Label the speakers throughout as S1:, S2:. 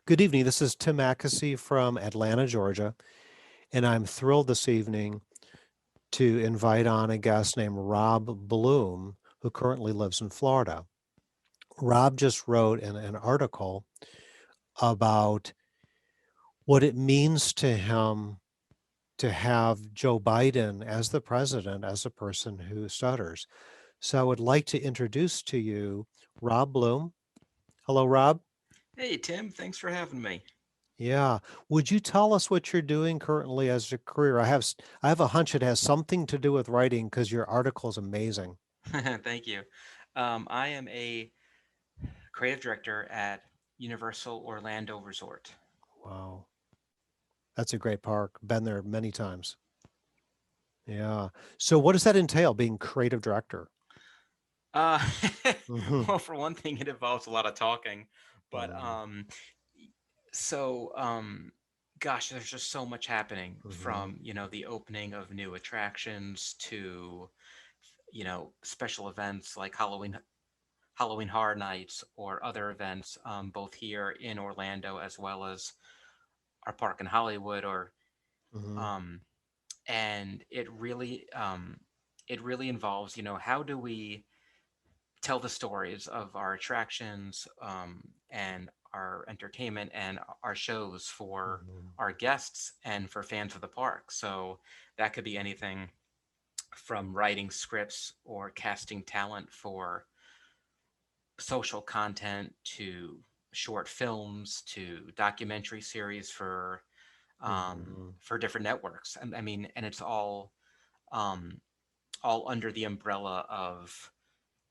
S1: Good evening. This is Tim Mackesy from Atlanta, Georgia, and I'm thrilled this evening to invite on a guest named Rob Bloom, who currently lives in Florida. Rob just wrote an article about what it means to him to have Joe Biden as the president, as a person who stutters. So I would like to introduce to you Rob Bloom. Hello, Rob.
S2: Hey, Tim, thanks for having me.
S1: Yeah. Would you tell us what you're doing currently as a career? I have a hunch it has something to do with writing because your article is amazing.
S2: Thank you. I am a creative director at Universal Orlando Resort.
S1: Wow. That's a great park. Been there many times. Yeah. So what does that entail, being creative director?
S2: Uh,
S1: Hmm.
S2: well, for one thing, it involves a lot of talking, but
S1: Mm,
S2: so gosh, there's just so much happening
S1: hmm.
S2: from the opening of new attractions to special events like Halloween Horror Nights or other events, both here in Orlando as well as our park in Hollywood or
S1: Hmm.
S2: um, and it really involves how do we tell the stories of our attractions and our entertainment and our shows for
S1: Hmm.
S2: our guests and for fans of the park. So that could be anything from writing scripts or casting talent for social content to short films to documentary series
S1: Hmm.
S2: for different networks. I mean, and it's um, all under the umbrella of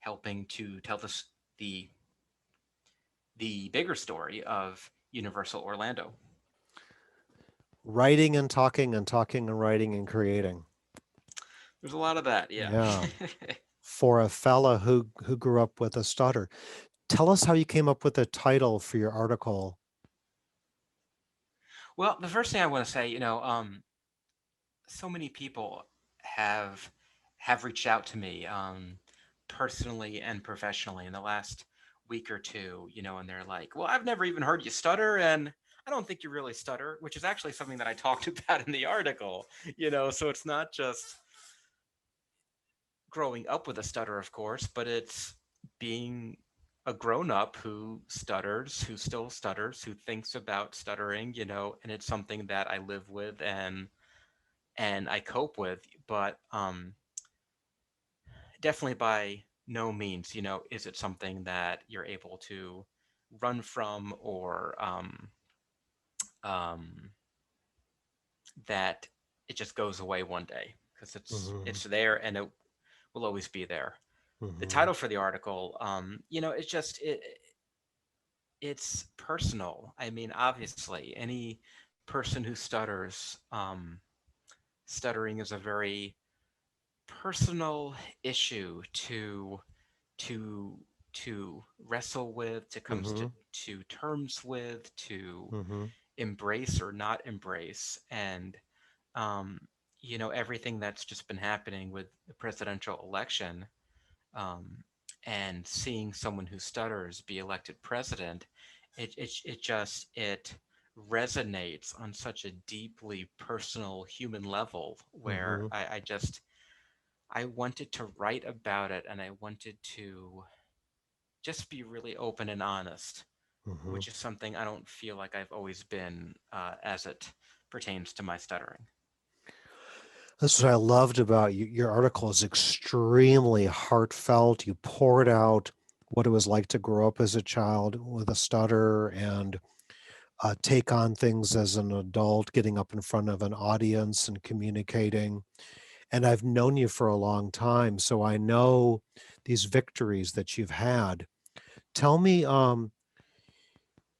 S2: helping to tell the the bigger story of Universal Orlando.
S1: Writing and talking and talking and writing and creating.
S2: There's a lot of that, yeah.
S1: Yeah. For a fella who grew up with a stutter. Tell us how you came up with the title for your article.
S2: Well, the first thing I want to say, so many people have have reached out to me personally and professionally in the last week or two, and they're like, "Well, I've never even heard you stutter, and I don't think you really stutter," which is actually something that I talked about in the article. So it's not just growing up with a stutter, of course, but it's being a grown up who stutters, who still stutters, who thinks about stuttering, and it's something that I live with and I cope with, but definitely by no means, is it something that you're able to run from or um, that it just goes away one day because
S1: Hmm.
S2: it's there and it will always be there. The
S1: Hmm.
S2: title for the article, it's just it's personal. I mean, obviously, any person who stutters, stuttering is a very personal issue to to wrestle with, to come
S1: Hmm.
S2: to terms with, to
S1: Hmm.
S2: embrace or not embrace, and um, everything that's just been happening with the presidential election, um, and seeing someone who stutters be elected president, it resonates on such a deeply personal human level where
S1: Hmm.
S2: I wanted to write about it and I wanted to just be really open and honest,
S1: Hmm.
S2: which is something I don't feel like I've always been as it pertains to my stuttering.
S1: That's what I loved about you. Your article is extremely heartfelt. You poured out what it was like to grow up as a child with a stutter and take on things as an adult, getting up in front of an audience and communicating. And I've known you for a long time, so I know these victories that you've had. Tell me,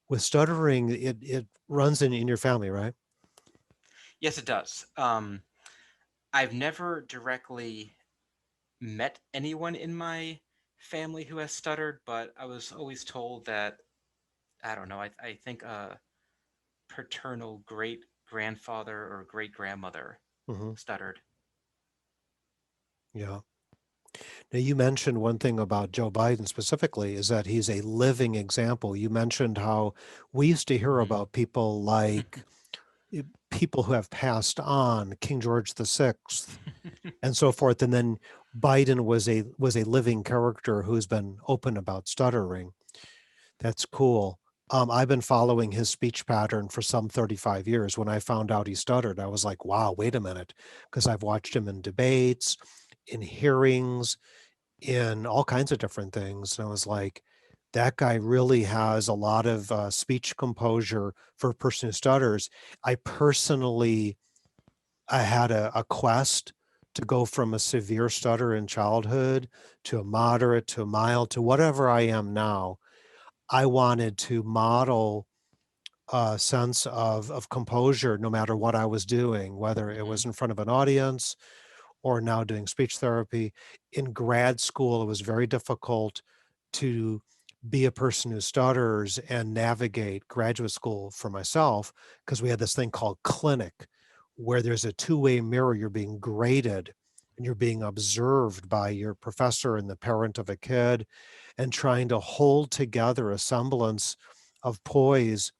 S1: with stuttering, it runs in your family, right?
S2: Yes, it does. I've never directly met anyone in my family who has stuttered, but I was always told that I don't know. I think a paternal great grandfather or great grandmother
S1: Hmm.
S2: stuttered.
S1: Yeah. Now, you mentioned one thing about Joe Biden specifically is that he's a living example. You mentioned how we used to hear
S2: Hmm.
S1: about people like eh, people who have passed on, King George VI, and so forth, and then Biden was a living character who's been open about stuttering. That's cool. I've been following his speech pattern for some 35 years. When I found out he stuttered, I was like, wow, wait a minute, because I've watched him in debates, in hearings, in all kinds of different things. And I was like, that guy really has a lot of speech composure for a person who stutters. I personally, I had a quest to go from a severe stutter in childhood to a moderate to a mild to whatever I am now. I wanted to model a sense of composure no matter what I was doing, whether it
S2: Hmm.
S1: was in front of an audience or now doing speech therapy. In grad school, it was very difficult to be a person who stutters and navigate graduate school for myself because we had this thing called clinic where there's a two-way mirror. You're being graded and you're being observed by your professor and the parent of a kid and trying to hold together a semblance of poise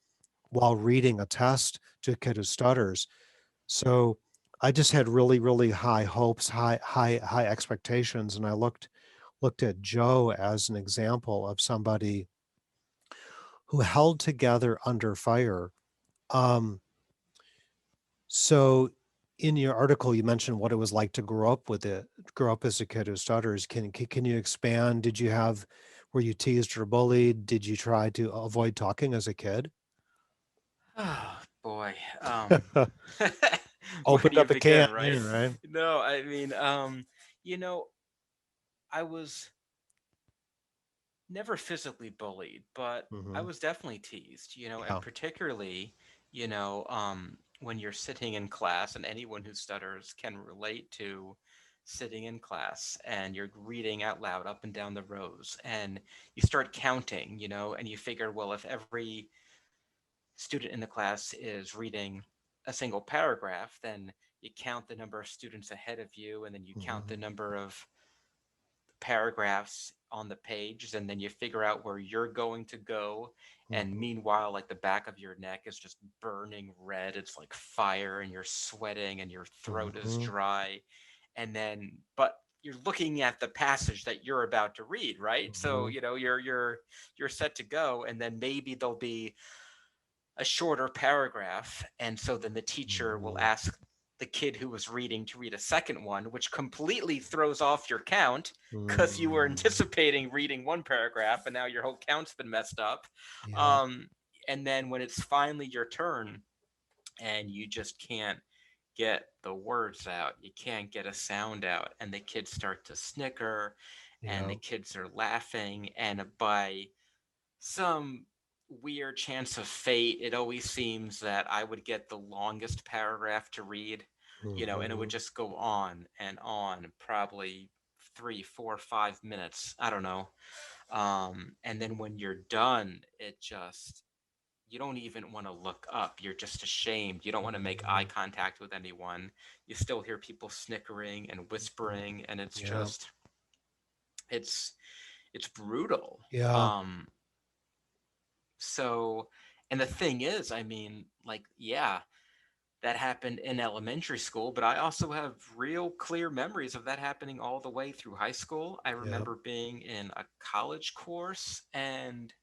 S1: while reading a test to a kid who stutters. So I just had really, really high hopes, high expectations, and I looked at Joe as an example of somebody who held together under fire. Um, so in your article, you mentioned what it was like to grow up as a kid who stutters. Can you expand? Were you teased or bullied? Did you try to avoid talking as a kid?
S2: Oh boy. Where do
S1: Opened
S2: you
S1: up a can,
S2: begin, right?
S1: right?
S2: No, I mean, you know, I was never physically bullied, but I
S1: Mhm.
S2: was definitely teased, and
S1: Yeah.
S2: particularly, when you're sitting in class, and anyone who stutters can relate to sitting in class and you're reading out loud up and down the rows, and you start counting, and you figure, well, if every student in the class is reading a single paragraph, then you count the number of students ahead of you, and then you count the
S1: Mhm.
S2: number of paragraphs on the page, and then you figure out where you're going to go. And
S1: Mhm.
S2: meanwhile, like the back of your neck is just burning red. It's like fire, and you're sweating, and your throat is
S1: Mhm.
S2: dry. And then, but you're looking at the passage that you're about to read, right? So
S1: Mhm.
S2: you're set to go, and then maybe there'll be a shorter paragraph. And so then the teacher will
S1: Mhm.
S2: ask the kid who was reading to read a second one, which completely throws off your count because you were
S1: Mm.
S2: anticipating reading one paragraph and now your whole count's been messed up.
S1: Yeah.
S2: Um, and then when it's finally your turn and you just can't get the words out, you can't get a sound out, and the kids start to snicker and the
S1: Yeah.
S2: kids are laughing. And by some weird chance of fate, it always seems that I would get the longest paragraph to read, and it would
S1: Mhm.
S2: just go on, probably 3, 4, 5 minutes. I don't know. And then when you're done, you don't even want to look up. You're just ashamed. You don't want to make eye
S1: Mhm.
S2: contact with anyone. You still hear people snickering and
S1: Mhm.
S2: whispering, and
S1: Yeah.
S2: it's it's brutal.
S1: Yeah.
S2: So, and the thing is, I mean, like, yeah, that happened in elementary school, but I also have real clear memories of that happening all the way through high school. I
S1: Yeah.
S2: remember being in a college course and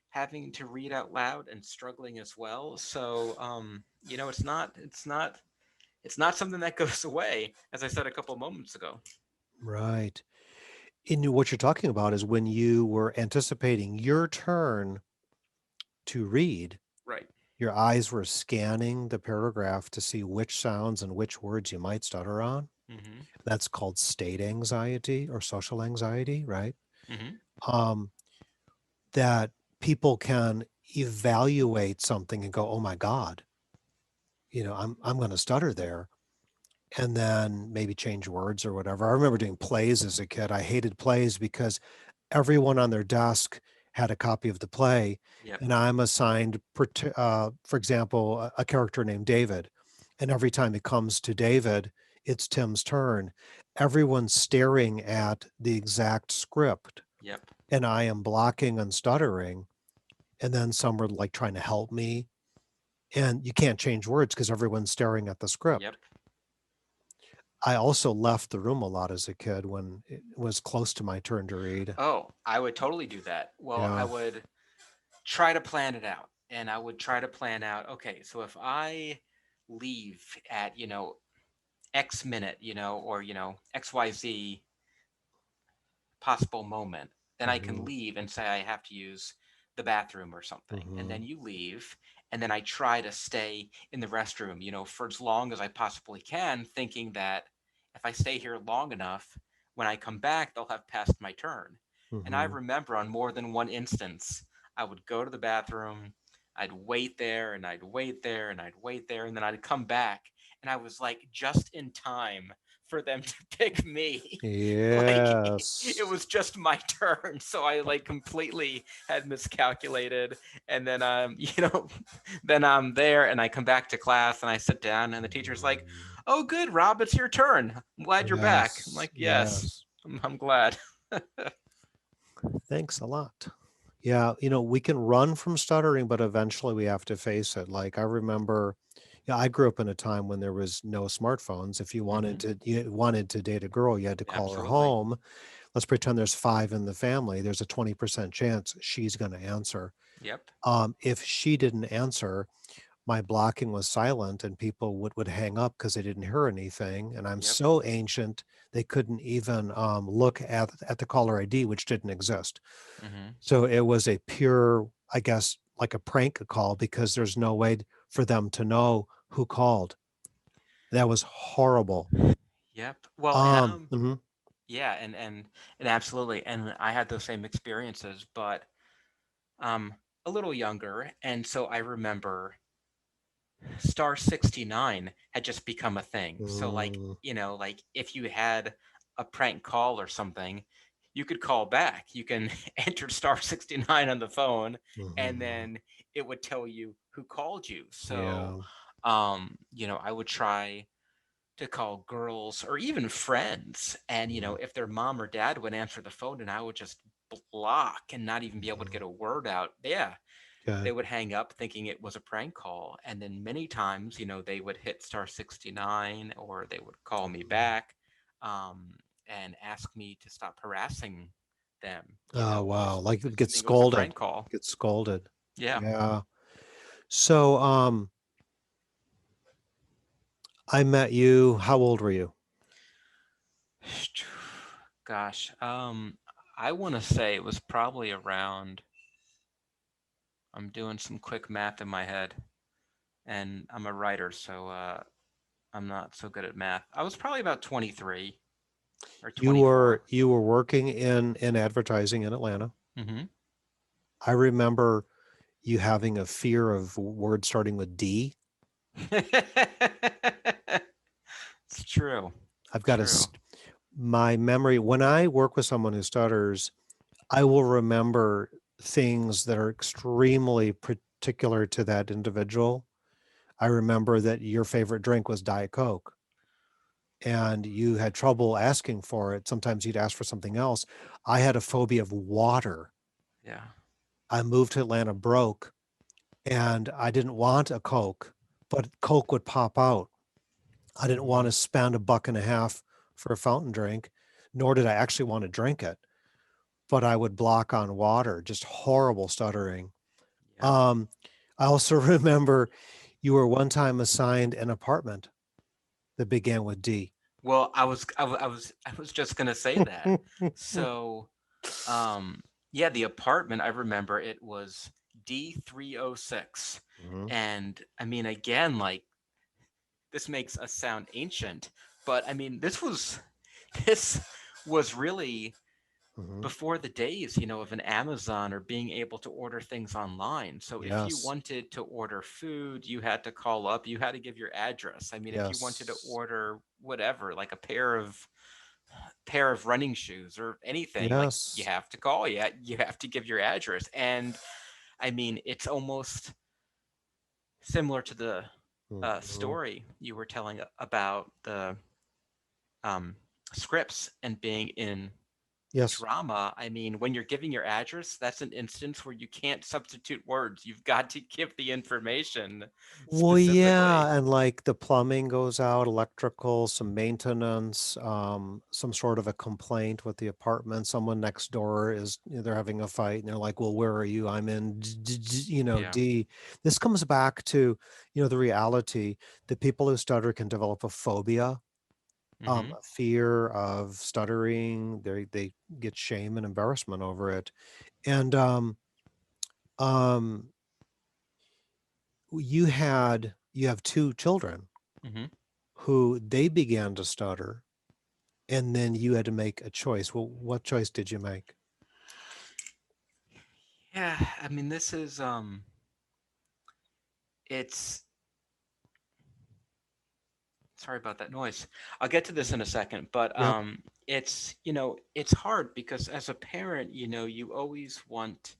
S2: having to read out loud and struggling as well. So, it's not something that goes away, as I said a couple moments ago.
S1: Right. And what you're talking about is when you were anticipating your turn to read,
S2: Right.
S1: your eyes were scanning the paragraph to see which sounds and which words you might stutter on.
S2: Mm-hmm.
S1: That's called state anxiety or social anxiety, right?
S2: Mm-hmm.
S1: Um, that people can evaluate something and go, "Oh my God, I'm going to stutter there," and then maybe change words or whatever. I remember doing plays as a kid. I hated plays because everyone on their desk had a copy of the play,
S2: Yep.
S1: and I'm assigned, for example, a character named David, and every time it comes to David, it's Tim's turn. everyone's staring at the exact script
S2: Yep.
S1: and I am blocking and stuttering, and then some are like trying to help me, and you can't change words because everyone's staring at the
S2: Yep.
S1: script. I also left the room a lot as a kid when it was close to my turn to read.
S2: Oh, I would totally do that. Well, I
S1: Yeah.
S2: would try to plan it out. And I would try to plan out, okay, so if I leave at, X minute, or, XYZ possible moment, then I can
S1: Mhm.
S2: leave and say I have to use the bathroom or something. And then
S1: Mhm.
S2: you leave, and then I try to stay in the restroom, for as long as I possibly can, thinking that if I stay here long enough, when I come back, they'll have passed my turn. And I
S1: Mhm.
S2: remember on more than one instance, I would go to the bathroom, I'd wait there, and I'd wait there, and I'd wait there, and then I'd come back, and I was like just in time for them to pick me. Like it
S1: Yes.
S2: was just my turn, so I like completely had miscalculated. And then then I'm there, and I come back to class, and I sit down, and the teacher's like,
S1: Mhm.
S2: "Oh, good, Rob, it's your turn. I'm glad you're back." I'm
S1: Yes.
S2: like, "Yes,
S1: Yes.
S2: I'm glad."
S1: Thanks a lot. Yeah, we can run from stuttering, but eventually we have to face it. Like I remember, yeah, I grew up in a time when there was no smartphones. If
S2: Hmm.
S1: you wanted to date a girl, you had to call her
S2: Absolutely.
S1: home. Let's pretend there's 5 in the family. There's a 20% chance she's going to answer.
S2: Yep.
S1: If she didn't answer, my blocking was silent and people would hang up because they didn't hear anything. And I'm
S2: Yep.
S1: so ancient, they couldn't even look at the caller ID, which didn't exist.
S2: Hmm.
S1: So it was a pure, I guess, like a prank call because there's no way for them to know who called. That was horrible.
S2: Yep. Well, and
S1: Mhm,
S2: yeah, and absolutely, and I had those same experiences, but um a little younger, and so I remember Star 69 had just become a thing. So like,
S1: mm,
S2: like if you had a prank call or something, you could call back. You can enter Star 69 on the phone, and
S1: mhm,
S2: then it would tell you who called you. So
S1: yeah,
S2: I would try to call girls or even friends, and
S1: mhm,
S2: if their mom or dad would answer the phone, and I would just block and not even be able to
S1: mhm.
S2: get a word out. Yeah, they
S1: Okay.
S2: would hang up thinking it was a prank call. And then many times, they would hit star 69, or they would call me
S1: Mhm.
S2: back, um, and ask me to stop harassing them,
S1: Oh, wow.
S2: just
S1: Like you'd get
S2: assuming it was a
S1: scolded.
S2: prank call.
S1: Get scolded.
S2: Yeah.
S1: Yeah. So, I met you, how old were you?
S2: Gosh, I want to say it was probably around. I'm doing some quick math in my head, and I'm a writer, so I'm not so good at math. I was probably about 23 or
S1: You
S2: 24.
S1: were you were working in advertising in Atlanta.
S2: Mm-hmm.
S1: I remember you having a fear of words starting with D.
S2: It's true.
S1: I've got a
S2: True.
S1: my memory when I work with someone who stutters, I will remember things that are extremely particular to that individual. I remember that your favorite drink was Diet Coke and you had trouble asking for it. Sometimes you'd ask for something else. I had a phobia of water.
S2: Yeah.
S1: I moved to Atlanta broke and I didn't want a Coke, but Coke would pop out. I didn't want
S2: Hmm.
S1: to spend a buck and a half for a fountain drink, nor did I actually want to drink it, but I would block on water, just horrible stuttering.
S2: Yep.
S1: Um, I also remember you were one time assigned an apartment that began with D.
S2: Well, I was just gonna say that. So, um, yeah, the apartment, I remember it was D306,
S1: Mhm,
S2: and I mean, again, like this makes us sound ancient, but I mean, this was really
S1: mhm.
S2: before the days, of an Amazon or being able to order things online. So if you
S1: Yes,
S2: wanted to order food, you had to call up, you had to give your address. I mean, if you wanted to
S1: yes,
S2: order whatever, like a pair of running shoes or anything, like you
S1: yes.
S2: have to call, you have to give your address. And I mean, it's almost similar to the
S1: Mhm,
S2: story you were telling about the um scripts and being in
S1: Yes.
S2: drama. I mean, when you're giving your address, that's an instance where you can't substitute words. You've got to give the information
S1: Well,
S2: specifically.
S1: yeah, and like the plumbing goes out, electrical, some maintenance, some sort of a complaint with the apartment. Someone next door is, they're having a fight and they're like, "Well, where are you? I'm in,
S2: Yeah.
S1: D." This comes back to, the reality that people who stutter can develop a phobia,
S2: Mm-hmm.
S1: a fear of stuttering. They get shame and embarrassment over it. And um, you have two children
S2: Mm-hmm.
S1: who they began to stutter, and then you had to make a choice. Well, what choice did you make?
S2: Yeah. I mean, this is it's sorry about that noise. I'll get to this in a second, but
S1: Yep.
S2: it's it's hard because as a parent, you always want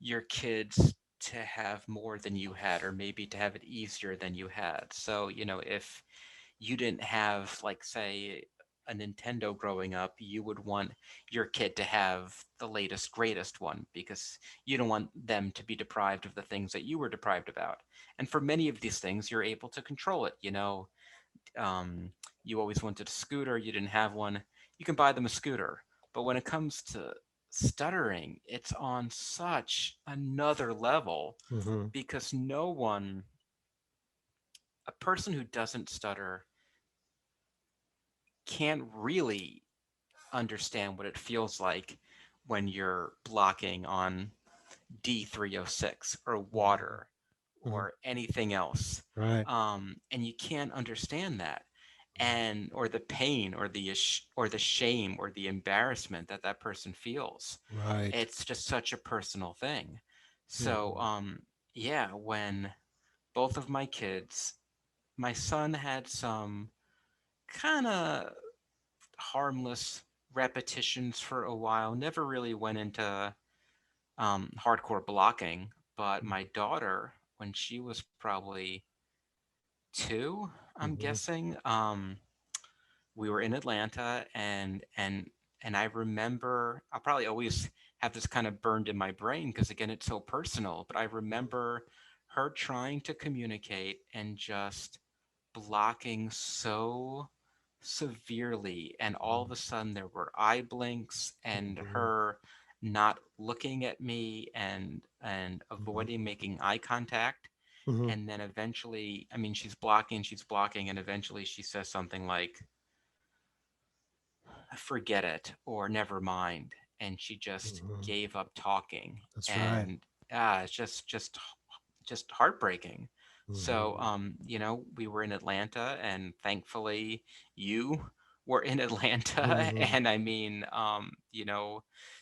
S2: your kids to have more than you had, or maybe to have it easier than you had. So if you didn't have, like, say, a Nintendo growing up, you would want your kid to have the latest greatest one because you don't want them to be deprived of the things that you were deprived about. And for many of these things, you're able to control it. um, you always wanted a scooter, you didn't have one, you can buy them a scooter. But when it comes to stuttering, it's on such another level
S1: Mm-hmm.
S2: because a person who doesn't stutter can't really understand what it feels like when you're blocking on D306 or
S1: Mm-hmm.
S2: water or anything else.
S1: Right.
S2: And you can't understand that, and or the pain or or the shame or the embarrassment that that person feels.
S1: Right.
S2: It's just such a personal thing. So
S1: Mm-hmm.
S2: yeah, when both of my kids, my son had some kind of harmless repetitions for a while, never really went into hardcore blocking. But my daughter, when she was probably two, I'm
S1: Mm-hmm.
S2: guessing, we were in Atlanta, and I remember, I'll probably always have this kind of burned in my brain because again it's so personal, but I remember her trying to communicate and just blocking so severely, and all of a sudden there were eye blinks and
S1: Mm-hmm.
S2: her not looking at me and
S1: Mm-hmm.
S2: avoiding making eye contact.
S1: Mm-hmm.
S2: And then eventually, I mean, she's blocking, and eventually she says something like, forget it, or never mind, and she just
S1: Mm-hmm.
S2: gave up talking.
S1: That's right.
S2: And it's just heartbreaking. So
S1: Mm-hmm.
S2: we were in Atlanta, and thankfully you were in Atlanta.
S1: Mm-hmm.
S2: And I mean,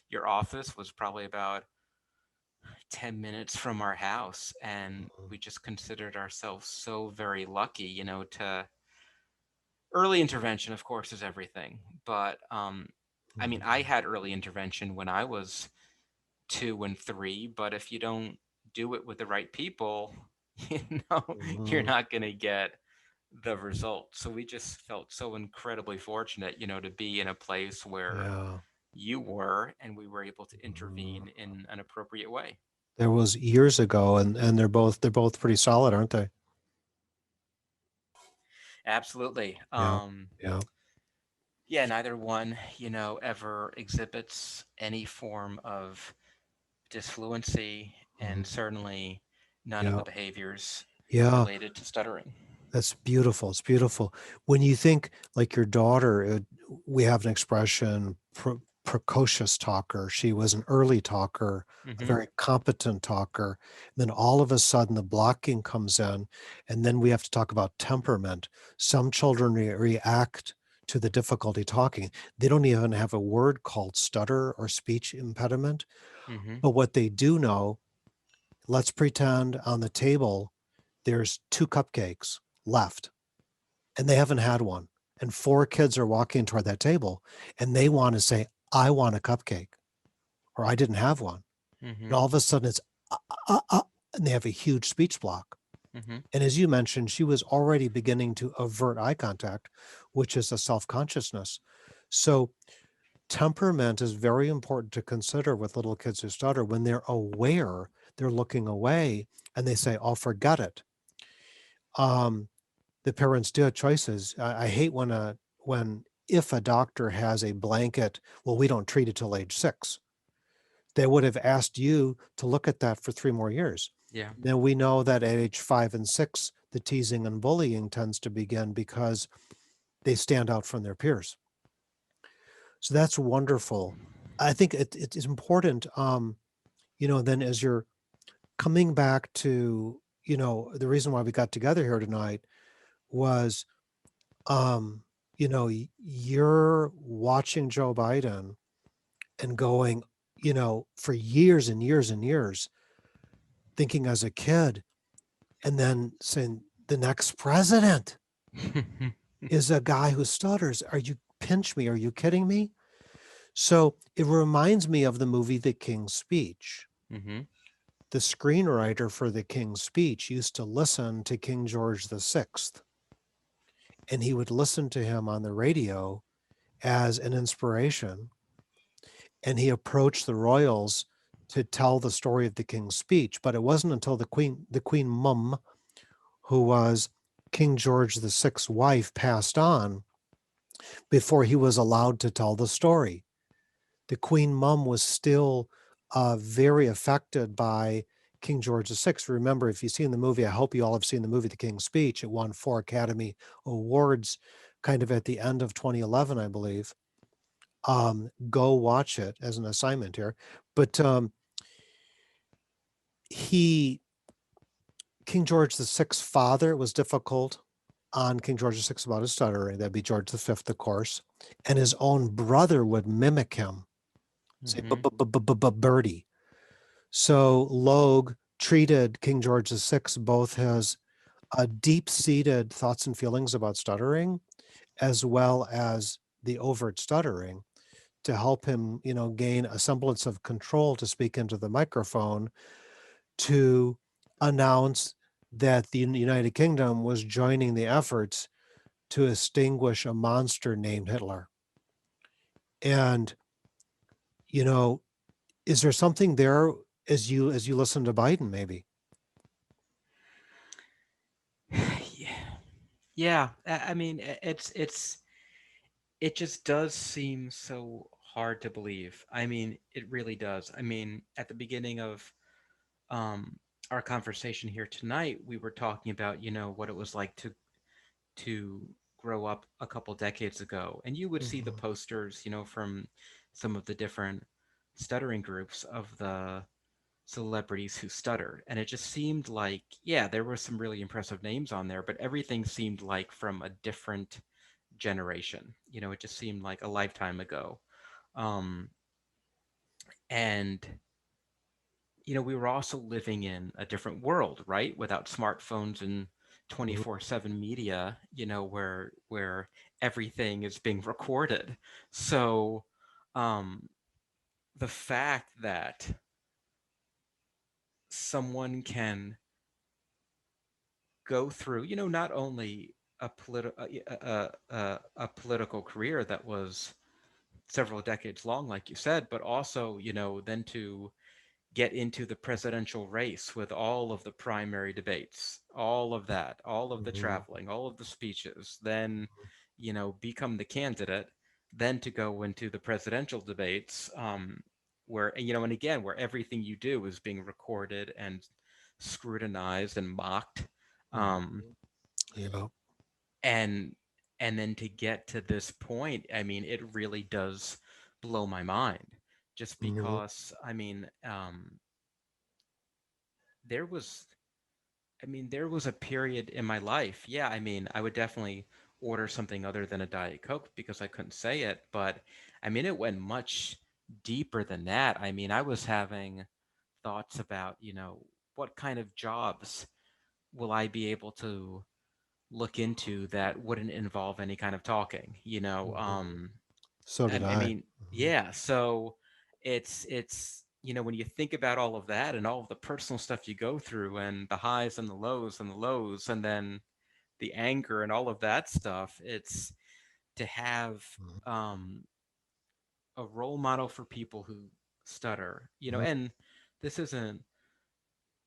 S2: your office was probably about 10 minutes from our house, and we just considered ourselves so very lucky, to early intervention, of course, is everything. But I mean, I
S1: Mm-hmm.
S2: had early intervention when I was 2 and 3. But if you don't do it with the right people, you know, you're
S1: Mm-hmm.
S2: not going to get the result. So we just felt so incredibly fortunate, to be in a place where
S1: Yeah.
S2: you were, and we were able to
S1: Mm-hmm.
S2: intervene in an appropriate way.
S1: There was years ago, and they're both pretty solid, aren't they?
S2: Absolutely.
S1: Yeah. Yeah.
S2: Yeah, neither one, ever exhibits any form of disfluency, and
S1: Mm-hmm.
S2: certainly none of the
S1: Yeah.
S2: behaviors
S1: Yeah.
S2: related to stuttering.
S1: That's beautiful. It's beautiful. When you think like your daughter, we have an expression, precocious talker. She was an early talker, a
S2: Hmm.
S1: very competent talker. Then all of a sudden the blocking comes in, and then we have to talk about temperament. Some children react to the difficulty talking. They don't even have a word called stutter or speech impediment,
S2: Hmm.
S1: but what they do know, let's pretend on the table there's two cupcakes left and they haven't had one. And four kids are walking toward that table and they want to say, I want a cupcake or I didn't have one. And
S2: Hmm.
S1: all of a sudden it's, uh, and they have a huge speech block.
S2: Mm-hmm.
S1: And as you mentioned, she was already beginning to avert eye contact, which is a self consciousness. So, temperament is very important to consider with little kids who stutter. When they're aware, they're looking away and they say, "Oh, forget it." Um, the parents do have choices. I hate when if a doctor has a blanket, well, we don't treat it till age 6. They would have asked you to look at that for 3 more years.
S2: Yeah.
S1: Now we know that at age 5 and 6, the teasing and bullying tends to begin because they stand out from their peers. So that's wonderful. I think it is important, then as you're coming back to, the reason why we got together here tonight was, you're watching Joe Biden and going, for years and years and years, thinking as a kid, and then saying, the next president is a guy who stutters. Are you pinch me? Are you kidding me? So it reminds me of the movie The King's Speech.
S2: Mm-hmm.
S1: The screenwriter for The King's Speech used to listen to King George VI, and he would listen to him on the radio as an inspiration. And he approached the royals to tell the story of the King's Speech. But it wasn't until the Queen Mum, who was King George VI's wife, passed on before he was allowed to tell the story. The Queen Mum was still very affected by King George VI. Remember, if you've seen the movie, I hope you all have seen the movie The King's Speech. It won 4 Academy Awards kind of at the end of 2011, I believe. Go watch it as an assignment here. But he, King George VI's father was difficult on King George VI about his stuttering. That'd be George V, of course. And his own brother would mimic him, say,
S2: Mm-hmm.
S1: Birdie. So Logue treated King George VI both as deep-seated thoughts and feelings about stuttering, as well as the overt stuttering, to help him, gain a semblance of control to speak into the microphone to announce that the United Kingdom was joining the efforts to extinguish a monster named Hitler. And, you know, is there something there as you listen to Biden, maybe?
S2: Yeah. Yeah. I mean, it just does seem so hard to believe. I mean, it really does. I mean, at the beginning of um our conversation here tonight, we were talking about, what it was like to grow up a couple decades ago, and you would see the
S1: Mhm,
S2: posters, from some of the different stuttering groups of the celebrities who stuttered, and it just seemed like, yeah, there were some really impressive names on there, but everything seemed like from a different generation. It just seemed like a lifetime ago. um and we were also living in a different world, right? Without smartphones and
S1: mhm,
S2: 24/7 media, where everything is being recorded. So, um, the fact that someone can go through, not only a political career that was several decades long, like you said, but also, then to get into the presidential race with all of the primary debates, all of that, all of the
S1: mhm,
S2: traveling, all of the speeches, then, become the candidate, then to go into the presidential debates, where, and again, where everything you do is being recorded and scrutinized and mocked.
S1: mhm.
S2: Um,
S1: Yeah.
S2: and and then to get to this point, I mean, it really does blow my mind, just
S1: Mhm,
S2: because, I mean, there was there was a period in my life. Yeah, I mean, I would definitely order something other than a Diet Coke because I couldn't say it, but I mean, it went much deeper than that. I mean, I was having thoughts about, what kind of jobs will I be able to look into that wouldn't involve any kind of talking,
S1: mhm. So
S2: I
S1: did I.
S2: mean,
S1: Mhm,
S2: yeah, so it's when you think about all of that and all of the personal stuff you go through and the highs and the lows and then the anger and all of that stuff, it's to have
S1: Mhm.
S2: um, a role model for people who stutter,
S1: Mhm.
S2: and this isn't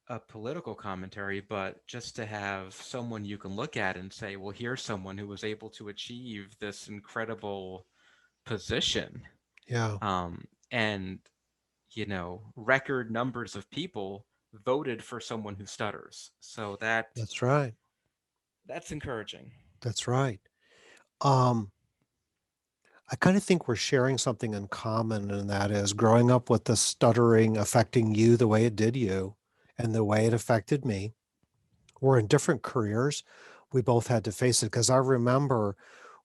S2: a political commentary, but just to have someone you can look at and say, well, here's someone who was able to achieve this incredible position.
S1: Yeah,
S2: And, record numbers of people voted for someone who stutters. So
S1: that's right.
S2: that's encouraging.
S1: That's right. Um, I kind of think we're sharing something in common, and that is growing up with the stuttering affecting you the way it did you and the way it affected me. We're in different careers. We both had to face it because I remember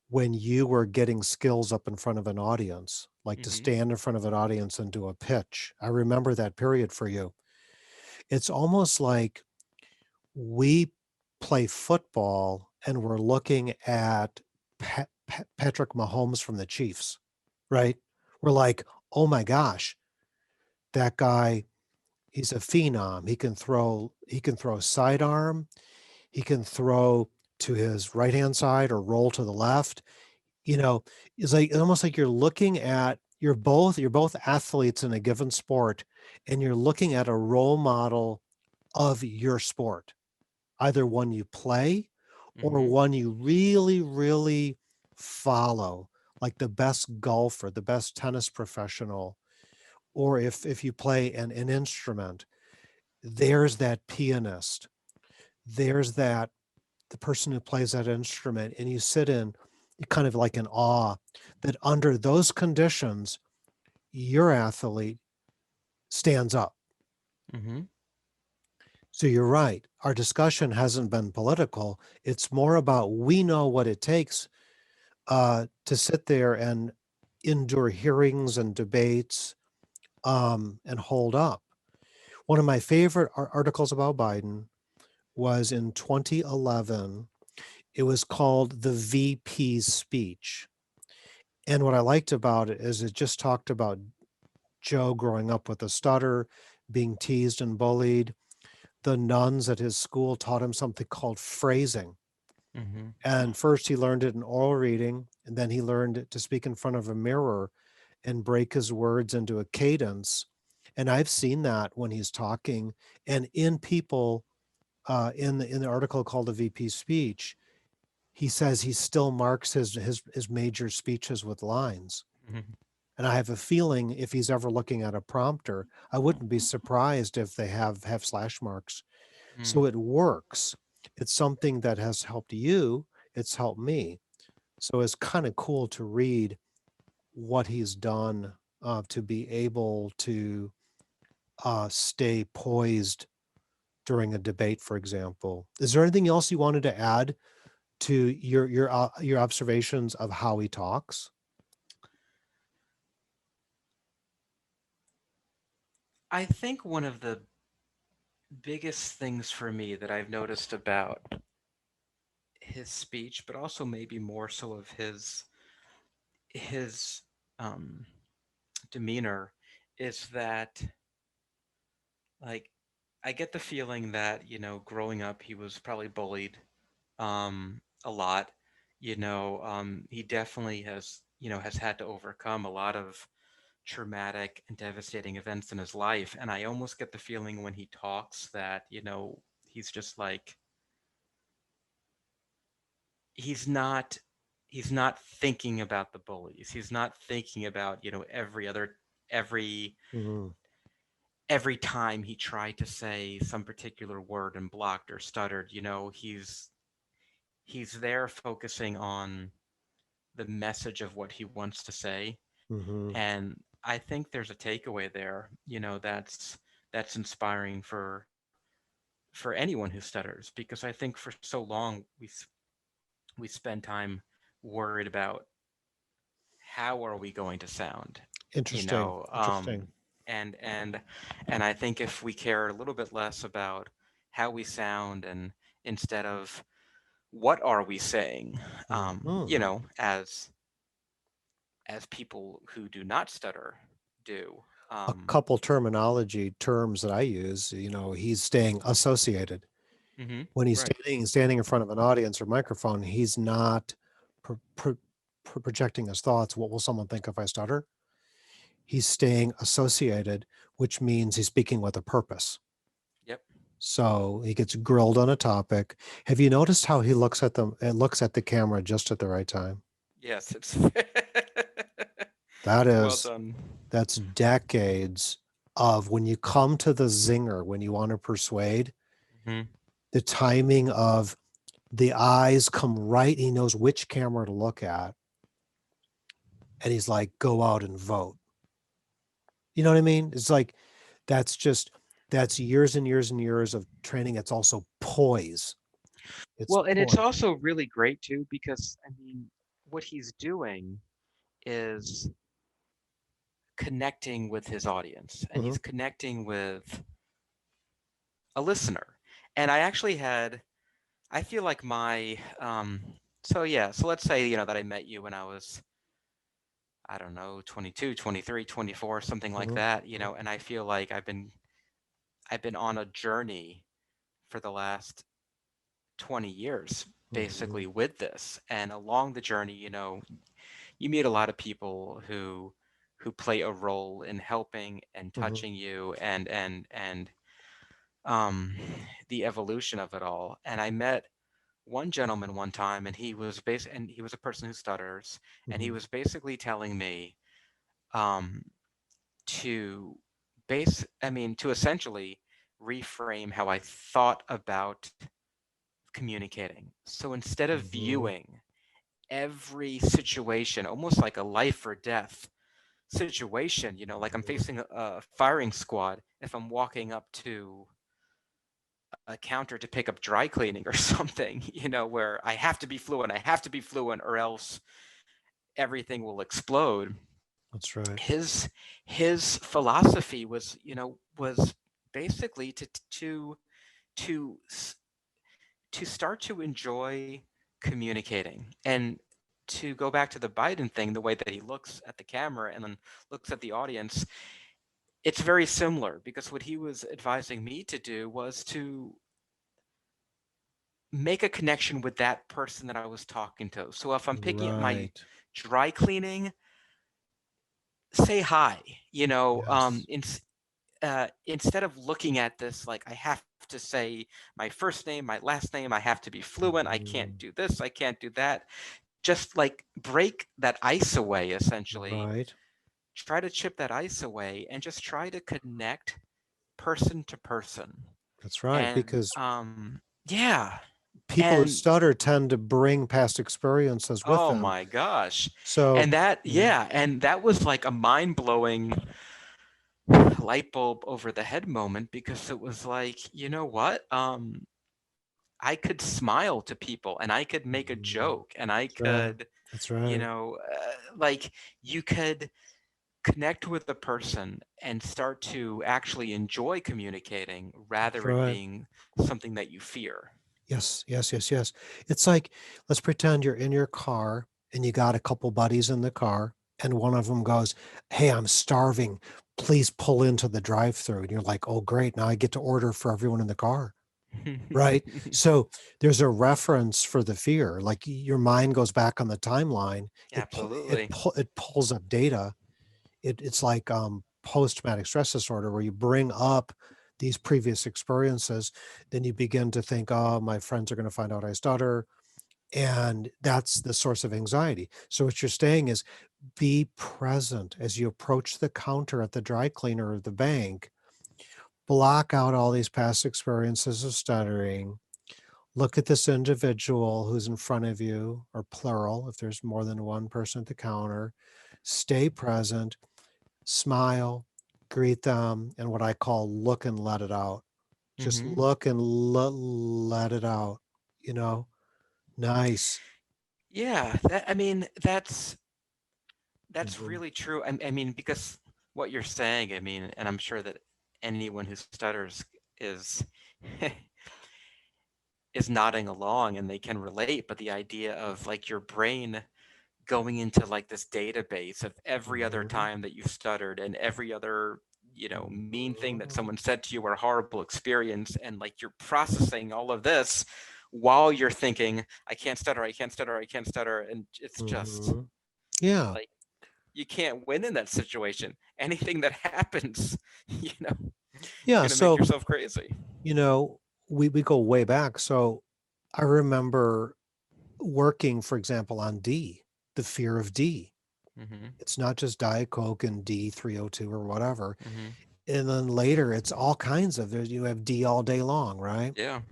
S1: when you were getting skills up in front of an audience, like to
S2: Hmm.
S1: stand in front of an audience and do a pitch. I remember that period for you. It's almost like we play football and we're looking at Patrick Mahomes from the Chiefs, right? We're like, oh my gosh, that guy, he's a phenom. He can throw sidearm, he can throw to his right hand side or roll to the left. You know, it's like almost like you're both athletes in a given sport, and you're looking at a role model of your sport, either one you play or
S2: Hmm.
S1: one you really, really follow, like the best golfer, the best tennis professional, or if you play an instrument, there's that pianist, there's that the person who plays that instrument, and you sit in kind of like in awe that under those conditions, your athlete stands up.
S2: Hmm.
S1: So you're right. Our discussion hasn't been political. It's more about we know what it takes to sit there and endure hearings and debates and hold up. One of my favorite articles about Biden was in 2011. It was called The VP's Speech. And what I liked about it is it just talked about Joe growing up with a stutter, being teased and bullied. The nuns at his school taught him something called phrasing.
S2: Hmm.
S1: And first he learned it in oral reading, and then he learned to speak in front of a mirror and break his words into a cadence. And I've seen that when he's talking, and in people in the article called the VP speech, he says he still marks his major speeches with lines.
S2: Hmm.
S1: And I have a feeling if he's ever looking at a prompter, I wouldn't be surprised if they have slash marks. So it works. It's something that has helped you. It's helped me. So it's kind of cool to read what he's done to be able to stay poised during a debate, for example. Is there anything else you wanted to add to your observations of how he talks?
S2: I think one of the biggest things for me that I've noticed about his speech, but also maybe more so of his um, demeanor, is that, like, I get the feeling that growing up he was probably bullied a lot. He definitely has had to overcome a lot of traumatic and devastating events in his life, and I almost get the feeling when he talks that he's just like he's not he's not thinking about the bullies. He's not thinking about every
S1: Mhm,
S2: every time he tried to say some particular word and blocked or stuttered. He's there focusing on the message of what he wants to say.
S1: mhm.
S2: And I think there's a takeaway there, that's inspiring for anyone who stutters, because I think for so long we spend time worried about how are we going to sound, you
S1: Interesting,
S2: know
S1: interesting.
S2: um and and I think if we cared a little bit less about how we sound, and instead of what are we saying,
S1: Mhm.
S2: as people who do not stutter do.
S1: A
S2: Um,
S1: couple terminology terms that I use, he's staying associated.
S2: hmm
S1: When he's
S2: right.
S1: standing in front of an audience or microphone, he's not pro pro projecting his thoughts. What will someone think if I stutter? He's staying associated, which means he's speaking with a purpose.
S2: Yep.
S1: So he gets grilled on a topic. Have you noticed how he looks at the camera just at the right time?
S2: Yes, it's
S1: That
S2: well
S1: is
S2: done.
S1: that's decades of when you come to the zinger, when you want to persuade,
S2: hmm
S1: the timing of the eyes come right. He knows which camera to look at. And he's like, go out and vote. You know what I mean? It's like, that's just, that's years and years and years of training. It's also poise. It's
S2: Well, and it's
S1: poise.
S2: also really great too because I mean, what he's doing is connecting with his audience, and
S1: Hmm.
S2: he's connecting with a listener. And I actually had, I feel like my, so yeah, so let's say, that I met you when I was, I don't know, 22, 23, 24, something like
S1: Hmm.
S2: that,
S1: Hmm.
S2: and I feel like I've been on a journey for the last 20 years
S1: Hmm.
S2: basically with this. And along the journey, you meet a lot of people who play a role in helping and
S1: Hmm.
S2: touching you and um the evolution of it all. And I met one gentleman one time, and he was a person who stutters, and he
S1: Hmm.
S2: was basically telling me um to essentially reframe how I thought about communicating. So instead of
S1: Hmm.
S2: viewing every situation almost like a life or death situation, like I'm facing a firing squad, if I'm walking up to a counter to pick up dry cleaning or something, where I have to be fluent, or else everything will explode.
S1: That's right.
S2: His philosophy was basically to to start to enjoy communicating, and to go back to the Biden thing, the way that he looks at the camera and then looks at the audience. It's very similar, because what he was advising me to do was to make a connection with that person that I was talking to. So if I'm picking up my
S1: Right.
S2: dry cleaning, say hi.
S1: Yes.
S2: Instead of looking at this like I have to say my first name, my last name, I have to be fluent, I can't
S1: Hmm.
S2: do this, I can't do that. Just like break that ice away, essentially.
S1: Right.
S2: Try to chip that ice away and just try to connect person to person.
S1: That's right.
S2: And
S1: Because
S2: yeah.
S1: people who
S2: And
S1: stutter tend to bring past experiences with
S2: oh
S1: them.
S2: my gosh.
S1: So,
S2: And that,
S1: yeah,
S2: yeah, and that was like a mind-blowing light bulb over the head moment, because it was like, you know what? I could smile to people, and I could make a
S1: mhm,
S2: joke, and I
S1: that's right.
S2: could,
S1: That's right.
S2: like, you could connect with the person and start to actually enjoy communicating,
S1: That's
S2: rather it
S1: right.
S2: being something that you fear.
S1: Yes, yes, yes, yes. It's like, let's pretend you're in your car and you got a couple buddies in the car, and one of them goes, "Hey, I'm starving. Please pull into the drive-through." And you're like, "Oh, great. Now I get to order for everyone in the car." Right? So there's a reference for the fear. Like your mind goes back on the timeline.
S2: Absolutely.
S1: It pulls up data. It's like post-traumatic stress disorder, where you bring up these previous experiences, then you begin to think, oh, my friends are going to find out I stutter, and that's the source of anxiety. So what you're saying is, be present as you approach the counter at the dry cleaner or the bank. Block out all these past experiences of stuttering. Look at this individual who's in front of you, or plural if there's more than one person at the counter. Stay present, smile, greet them, and what I call look and let it out. Just
S2: hmm
S1: look and let it out, you know? Nice.
S2: Yeah, I mean, that's
S1: Mhm.
S2: really true. I mean, because what you're saying, I mean, and I'm sure that anyone who stutters is is nodding along and they can relate, but the idea of like your brain going into like this database of every other
S1: Mhm.
S2: time that you stuttered and every other, mean thing that someone
S1: Mhm.
S2: said to you or a horrible experience, and like you're processing all of this while you're thinking, I can't stutter, I can't stutter, I can't stutter, and it's just
S1: Mhm. Yeah.
S2: like you can't win in that situation. Anything that happens, you're
S1: Yeah,
S2: gonna make
S1: so,
S2: yourself crazy.
S1: you know, we go way back. So I remember working, for example, on D, the fear of D.
S2: Hmm.
S1: It's not just Diet Coke and D302 or whatever.
S2: Hmm.
S1: And then later it's all kinds of there's you have D all day long, right?
S2: Yeah.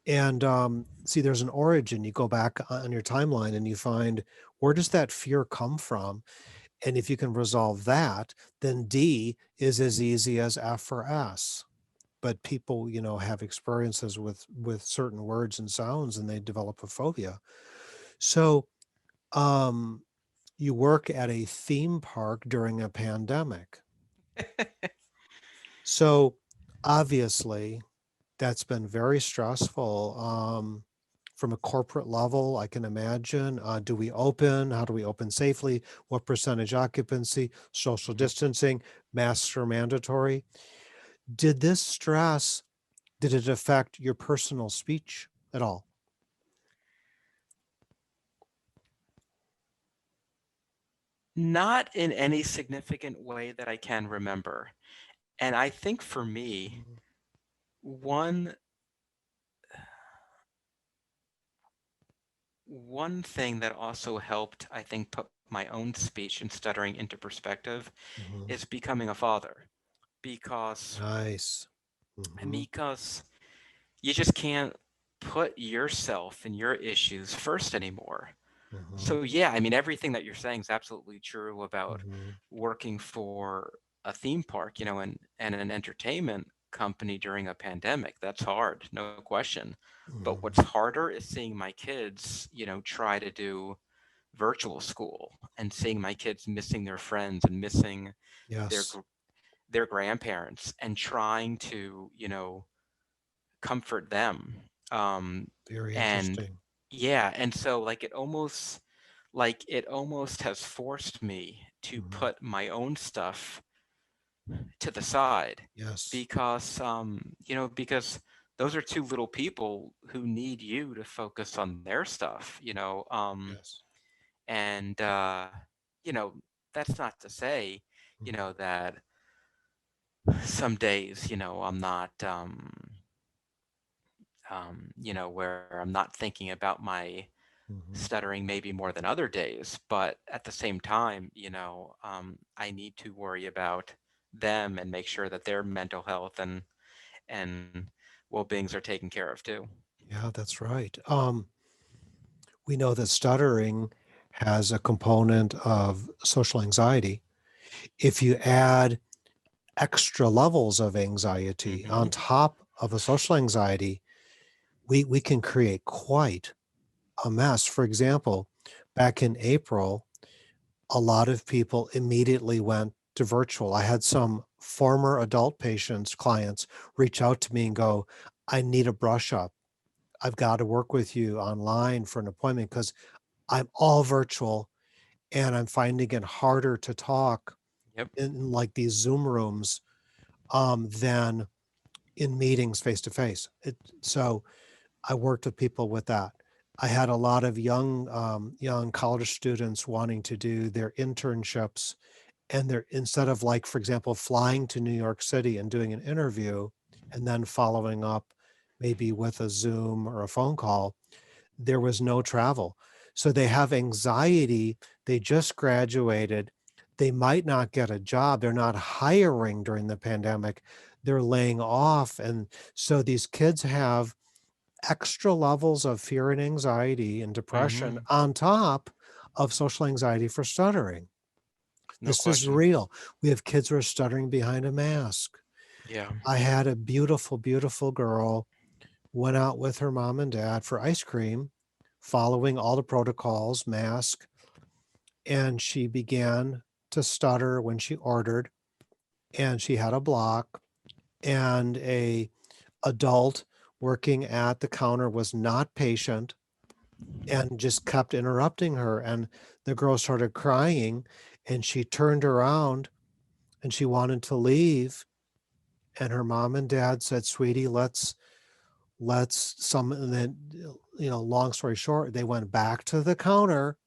S1: And see, there's an origin. You go back on your timeline and you find where does that fear come from? And if you can resolve that, then D is as easy as F or S. But people, have experiences with certain words and sounds, and they develop a phobia. So, um, you work at a theme park during a pandemic. So, obviously, that's been very stressful. From a corporate level, I can imagine. Do we open? How do we open safely? What percentage occupancy? Social
S2: Mhm.
S1: distancing? Masks are mandatory. Did this stress, did it affect your personal speech at all?
S2: Not in any significant way that I can remember. And I think for me,
S1: Mhm,
S2: one one thing that also helped, I think, put my own speech and stuttering into perspective
S1: mhm.
S2: is becoming a father. Because
S1: Nice. Mhm,
S2: because you just can't put yourself and your issues first anymore.
S1: mhm,
S2: So yeah, I mean everything that you're saying is absolutely true about
S1: mhm,
S2: working for a theme park, and an entertainment company during a pandemic. That's hard, no question. But what's
S1: mhm.
S2: harder is seeing my kids, try to do virtual school and seeing my kids missing their friends and missing their
S1: Yes,
S2: gr- their grandparents and trying to, comfort them. Um,
S1: very
S2: and
S1: interesting.
S2: yeah, and so it almost has forced me to
S1: Mhm.
S2: put my own stuff to the side
S1: Yes,
S2: because those are two little people who need you to focus on their stuff,
S1: yes.
S2: and you know that's not to say
S1: Mhm,
S2: that some days I'm not where I'm not thinking about my
S1: mhm.
S2: stuttering maybe more than other days, but at the same time, I need to worry about them and make sure that their mental health and well-beings are taken care of too.
S1: Yeah, that's right. We know that stuttering has a component of social anxiety. If you add extra levels of anxiety on
S2: Hmm.
S1: top of a social anxiety, we can create quite a mess. For example, back in April, a lot of people immediately went to virtual. I had some former adult patients, clients, reach out to me and go, I need a brush up. I've got to work with you online for an appointment because I'm all virtual and I'm finding it harder to talk
S2: Yep.
S1: in like these Zoom rooms than in meetings face to face. So I worked with people with that. I had a lot of young college students wanting to do their internships, and they're instead of like, for example, flying to New York City and doing an interview and then following up maybe with a Zoom or a phone call, there was no travel. So they have anxiety. They just graduated. They might not get a job. They're not hiring during the pandemic. They're laying off. And so these kids have extra levels of fear and anxiety and depression
S2: Hmm.
S1: on top of social anxiety for stuttering.
S2: No
S1: This is
S2: question.
S1: real. We have kids who are stuttering behind a mask.
S2: Yeah.
S1: I had a beautiful, beautiful girl went out with her mom and dad for ice cream, following all the protocols, mask, and she began to stutter when she ordered, and she had a block, and a adult working at the counter was not patient, and just kept interrupting her. And the girl started crying, and she turned around and she wanted to leave. And her mom and dad said, "Sweetie, let's some." And then, long story short, they went back to the counter,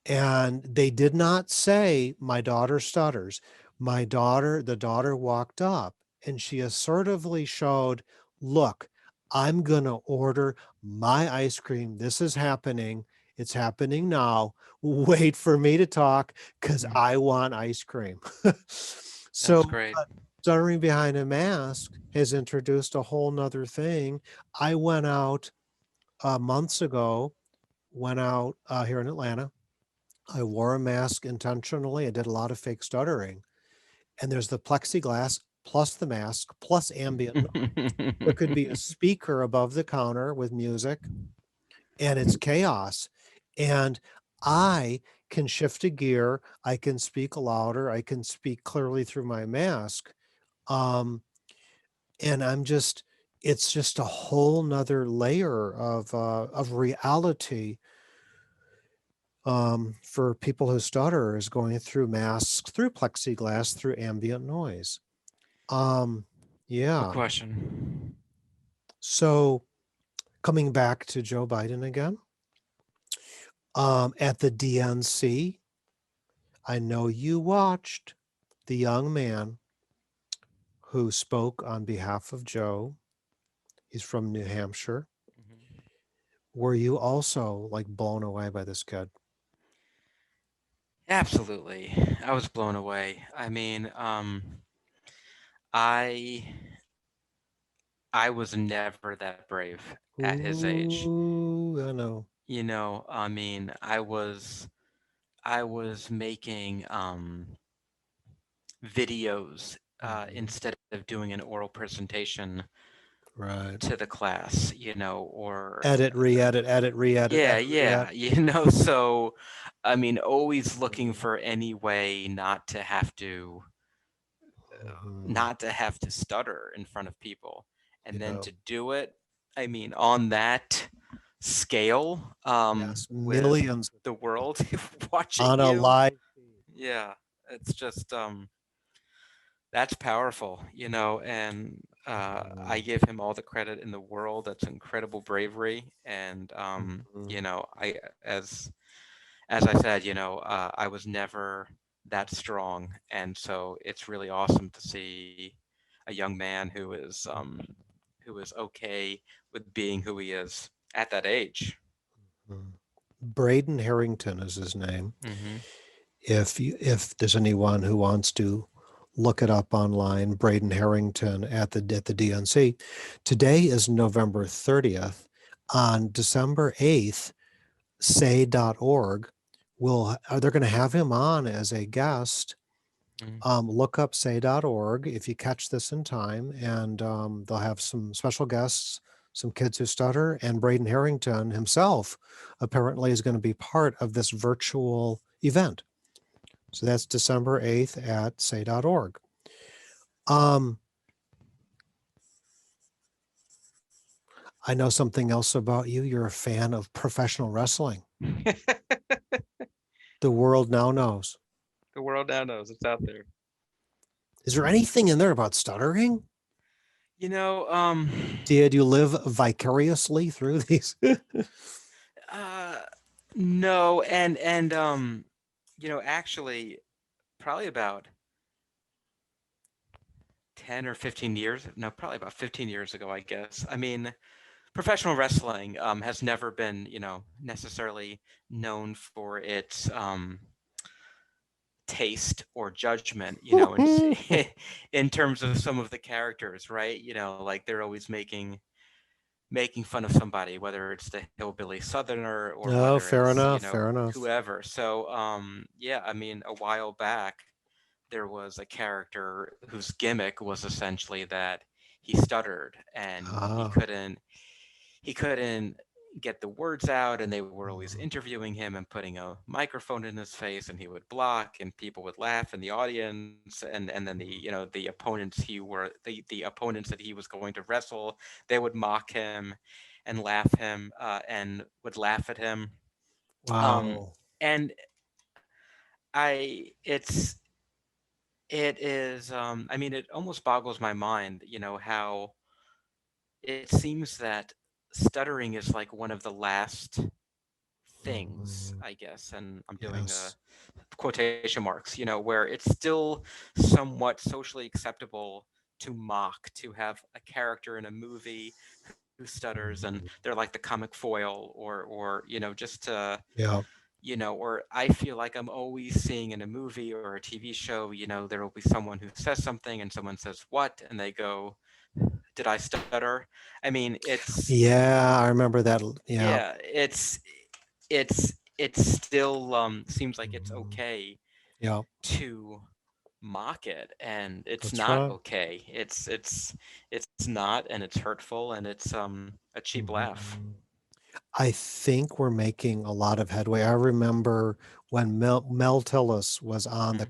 S1: and they did not say, "My daughter stutters." The daughter walked up and she assertively showed, "Look, I'm going to order my ice cream. This is happening. It's happening now. Wait for me to talk because
S2: Mhm.
S1: I want ice cream."
S2: That's
S1: So,
S2: great.
S1: stuttering behind a mask has introduced a whole nother thing. I went out months ago, went out here in Atlanta. I wore a mask intentionally. I did a lot of fake stuttering. And there's the plexiglass plus the mask plus ambient noise. There could be a speaker above the counter with music, and it's chaos. And I can shift a gear. I can speak louder. I can speak clearly through my mask. Um, and it's just a whole nother layer of reality for people who stutter, is going through masks, through plexiglass, through ambient noise. Um,
S2: Quick
S1: yeah.
S2: question.
S1: So coming back to Joe Biden again, at the DNC, I know you watched the young man who spoke on behalf of Joe. He's from New Hampshire.
S2: Mhm.
S1: Were you also like blown away by this kid?
S2: Absolutely. I was blown away. I mean, I I was never that brave at his age.
S1: Ooh, I know.
S2: I mean, I was making videos
S1: Mhm.
S2: instead of doing an oral presentation
S1: Right.
S2: to the class, or
S1: Edit, re-edit, edit, re-edit,
S2: yeah,
S1: edit, re-edit.
S2: yeah, so I mean, always looking
S1: Mhm.
S2: for any way
S1: Mhm.
S2: not to have to stutter in front of people. And then
S1: Yeah.
S2: to do it, I mean, on that scale,
S1: Yes,
S2: with
S1: millions of
S2: the
S1: people
S2: world watching
S1: on a
S2: you,
S1: live feed.
S2: yeah, it's just that's powerful, and I
S1: Mhm.
S2: give him all the credit in the world. That's incredible bravery, and
S1: Mhm.
S2: I as I said, I was never that strong, and so it's really awesome to see a young man who is okay with being who he is at that age.
S1: Mhm. Braden Harrington is his name.
S2: Hmm.
S1: If there's anyone who wants to look it up online, Braden Harrington at the DNC. Today is November 30th. On December 8th, say.org will they're going to have him on as a guest. Look up say.org if you catch this in time, and they'll have some special guests, some kids who stutter, and Braden Harrington himself apparently is going to be part of this virtual event. So that's December 8th at say.org. Um, I know something else about you. You're a fan of professional wrestling. The world now knows.
S2: The world now knows it's out there.
S1: Is there anything in there about stuttering?
S2: You know,
S1: Did you live vicariously through these?
S2: uh, no, and actually, probably about 10 or 15 years, no, probably about 15 years ago, I guess. I mean, professional wrestling has never been, necessarily known for its taste or judgment, in terms of some of the characters, right? Like they're always making fun of somebody, whether it's the hillbilly southerner or
S1: No,
S2: whether
S1: fair
S2: it's,
S1: enough, fair enough.
S2: whoever. So, yeah, I mean, a while back there was a character whose gimmick was essentially that he stuttered and
S1: Ah.
S2: he couldn't get the words out, and they were always
S1: Mhm.
S2: interviewing him and putting a microphone in his face, and he would block and people would laugh in the audience, and then the opponents that he was going to wrestle, they would mock him. and would laugh at him. Um,
S1: Wow.
S2: and I it is I mean it almost boggles my mind, how it seems that stuttering is like one of the last things,
S1: Mhm.
S2: I guess, and I'm doing
S1: Yes.
S2: quotation marks, where it's still somewhat socially acceptable to mock, to have a character in a movie who stutters and they're
S1: Mhm.
S2: like the comic foil, or just to,
S1: Yeah.
S2: or I feel like I'm always seeing in a movie or a TV show, there will be someone who says something and someone says, "What?" And they go, "Did I stutter?" I mean,
S1: Yeah, I remember that. Yeah.
S2: yeah, it's still seems like it's
S1: Mhm.
S2: okay
S1: Yeah.
S2: to mock it, and it's
S1: That's
S2: not
S1: right.
S2: okay. It's not, and it's hurtful, and it's a cheap laugh.
S1: Mhm. I think we're making a lot of headway. I remember when Mel Tillis was on
S2: Hmm.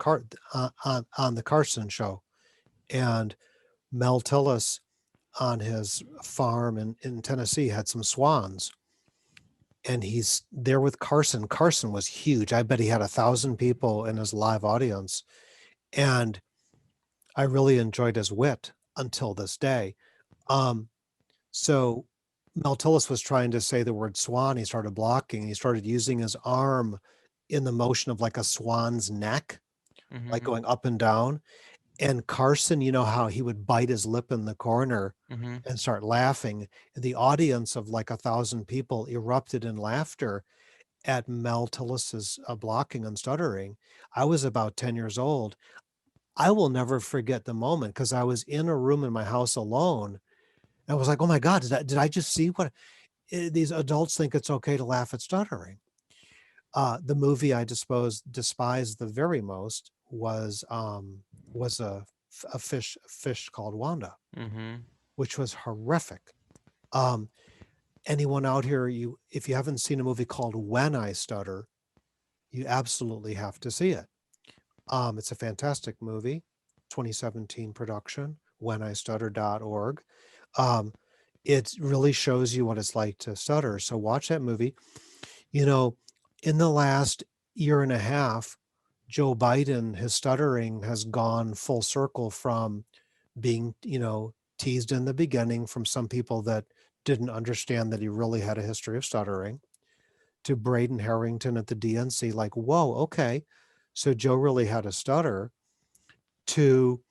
S1: on the Carson show, and Mel Tillis on his farm in Tennessee had some swans, and he's there with Carson. Carson was huge. I bet he had 1,000 people in his live audience, and I really enjoyed his wit until this day. Um, So Maltillus was trying to say the word swan. He started blocking. He started using his arm in the motion of like a swan's neck, like
S2: Hmm.
S1: going up and down. And Carson, you know how he would bite his lip in the corner
S2: Hmm.
S1: and start laughing. And the audience of like 1,000 people erupted in laughter at Mel Tillis's blocking and stuttering. I was about 10 years old. I will never forget the moment because I was in a room in my house alone. I was like, "Oh my God, did I just see what these adults think it's okay to laugh at stuttering?" The movie I despised the very most was a fish called Wanda,
S2: Hmm.
S1: which was horrific. Um, Anyone out here, if you haven't seen a movie called When I Stutter, you absolutely have to see it. It's a fantastic movie, 2017 production, whenistutter.org. Um, it really shows you what it's like to stutter. So watch that movie. You know, in the last year and a half, Joe Biden, his stuttering has gone full circle from being, teased in the beginning from some people that didn't understand that he really had a history of stuttering, to Braden Harrington at the DNC, like, whoa, okay. So Joe really had a stutter, to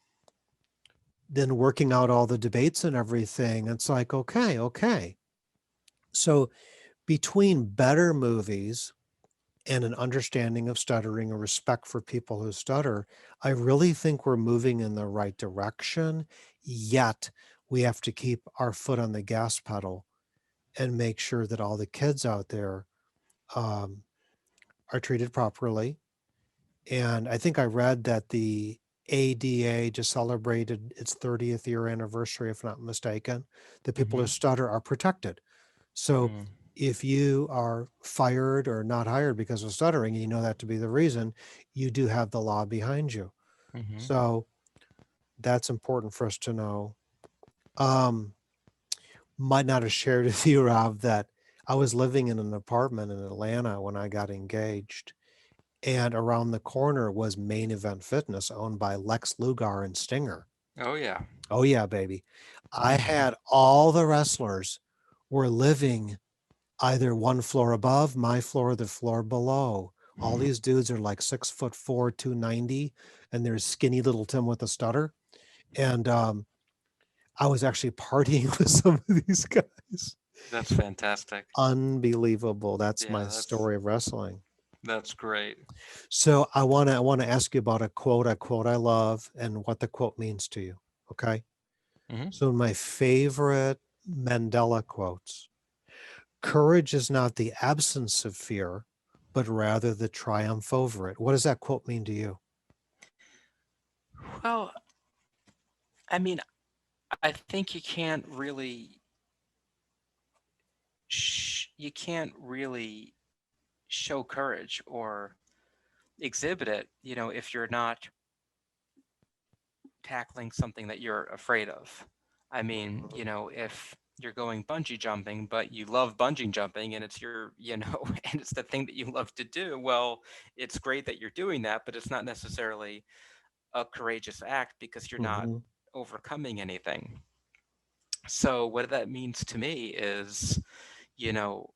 S1: then working out all the debates and everything. It's like, okay, okay. So between better movies and an understanding of stuttering, a respect for people who stutter, I really think we're moving in the right direction. Yet we have to keep our foot on the gas pedal and make sure that all the kids out there um, are treated properly. And I think I read that the ADA just celebrated its 30th year anniversary, if not mistaken. The people who
S2: Hmm.
S1: stutter are protected. So
S2: Mm.
S1: if you are fired or not hired because of stuttering, and you know that to be the reason, you do have the law behind you.
S2: Hmm.
S1: So that's important for us to know. Um, might not have shared with you, Rob, that I was living in an apartment in Atlanta when I got engaged. And around the corner was Main Event Fitness, owned by Lex Luger and Stinger.
S2: Oh yeah.
S1: Oh, yeah, baby. I had all the wrestlers were living either one floor above my floor or the floor below. All these dudes are like 6'4", 290, and there's skinny little Tim with a stutter. And I was actually partying with some of these guys.
S2: That's fantastic.
S1: Unbelievable. That's
S2: Yeah,
S1: my story of wrestling.
S2: that's great.
S1: So I wanna ask you about a quote I love and what the quote means to you. Okay.
S2: Hmm.
S1: So my favorite Mandela quotes: "Courage is not the absence of fear, but rather the triumph over it." What does that quote mean to you?
S2: Well, I mean, I think you can't really show courage or exhibit it, if you're not tackling something that you're afraid of. I mean,
S1: Mhm.
S2: if you're going bungee jumping, but you love bungee jumping and it's your, and it's the thing that you love to do. Well, it's great that you're doing that, but it's not necessarily a courageous act because you're not
S1: Mm-hmm.
S2: overcoming anything. So, what that means to me is, you know,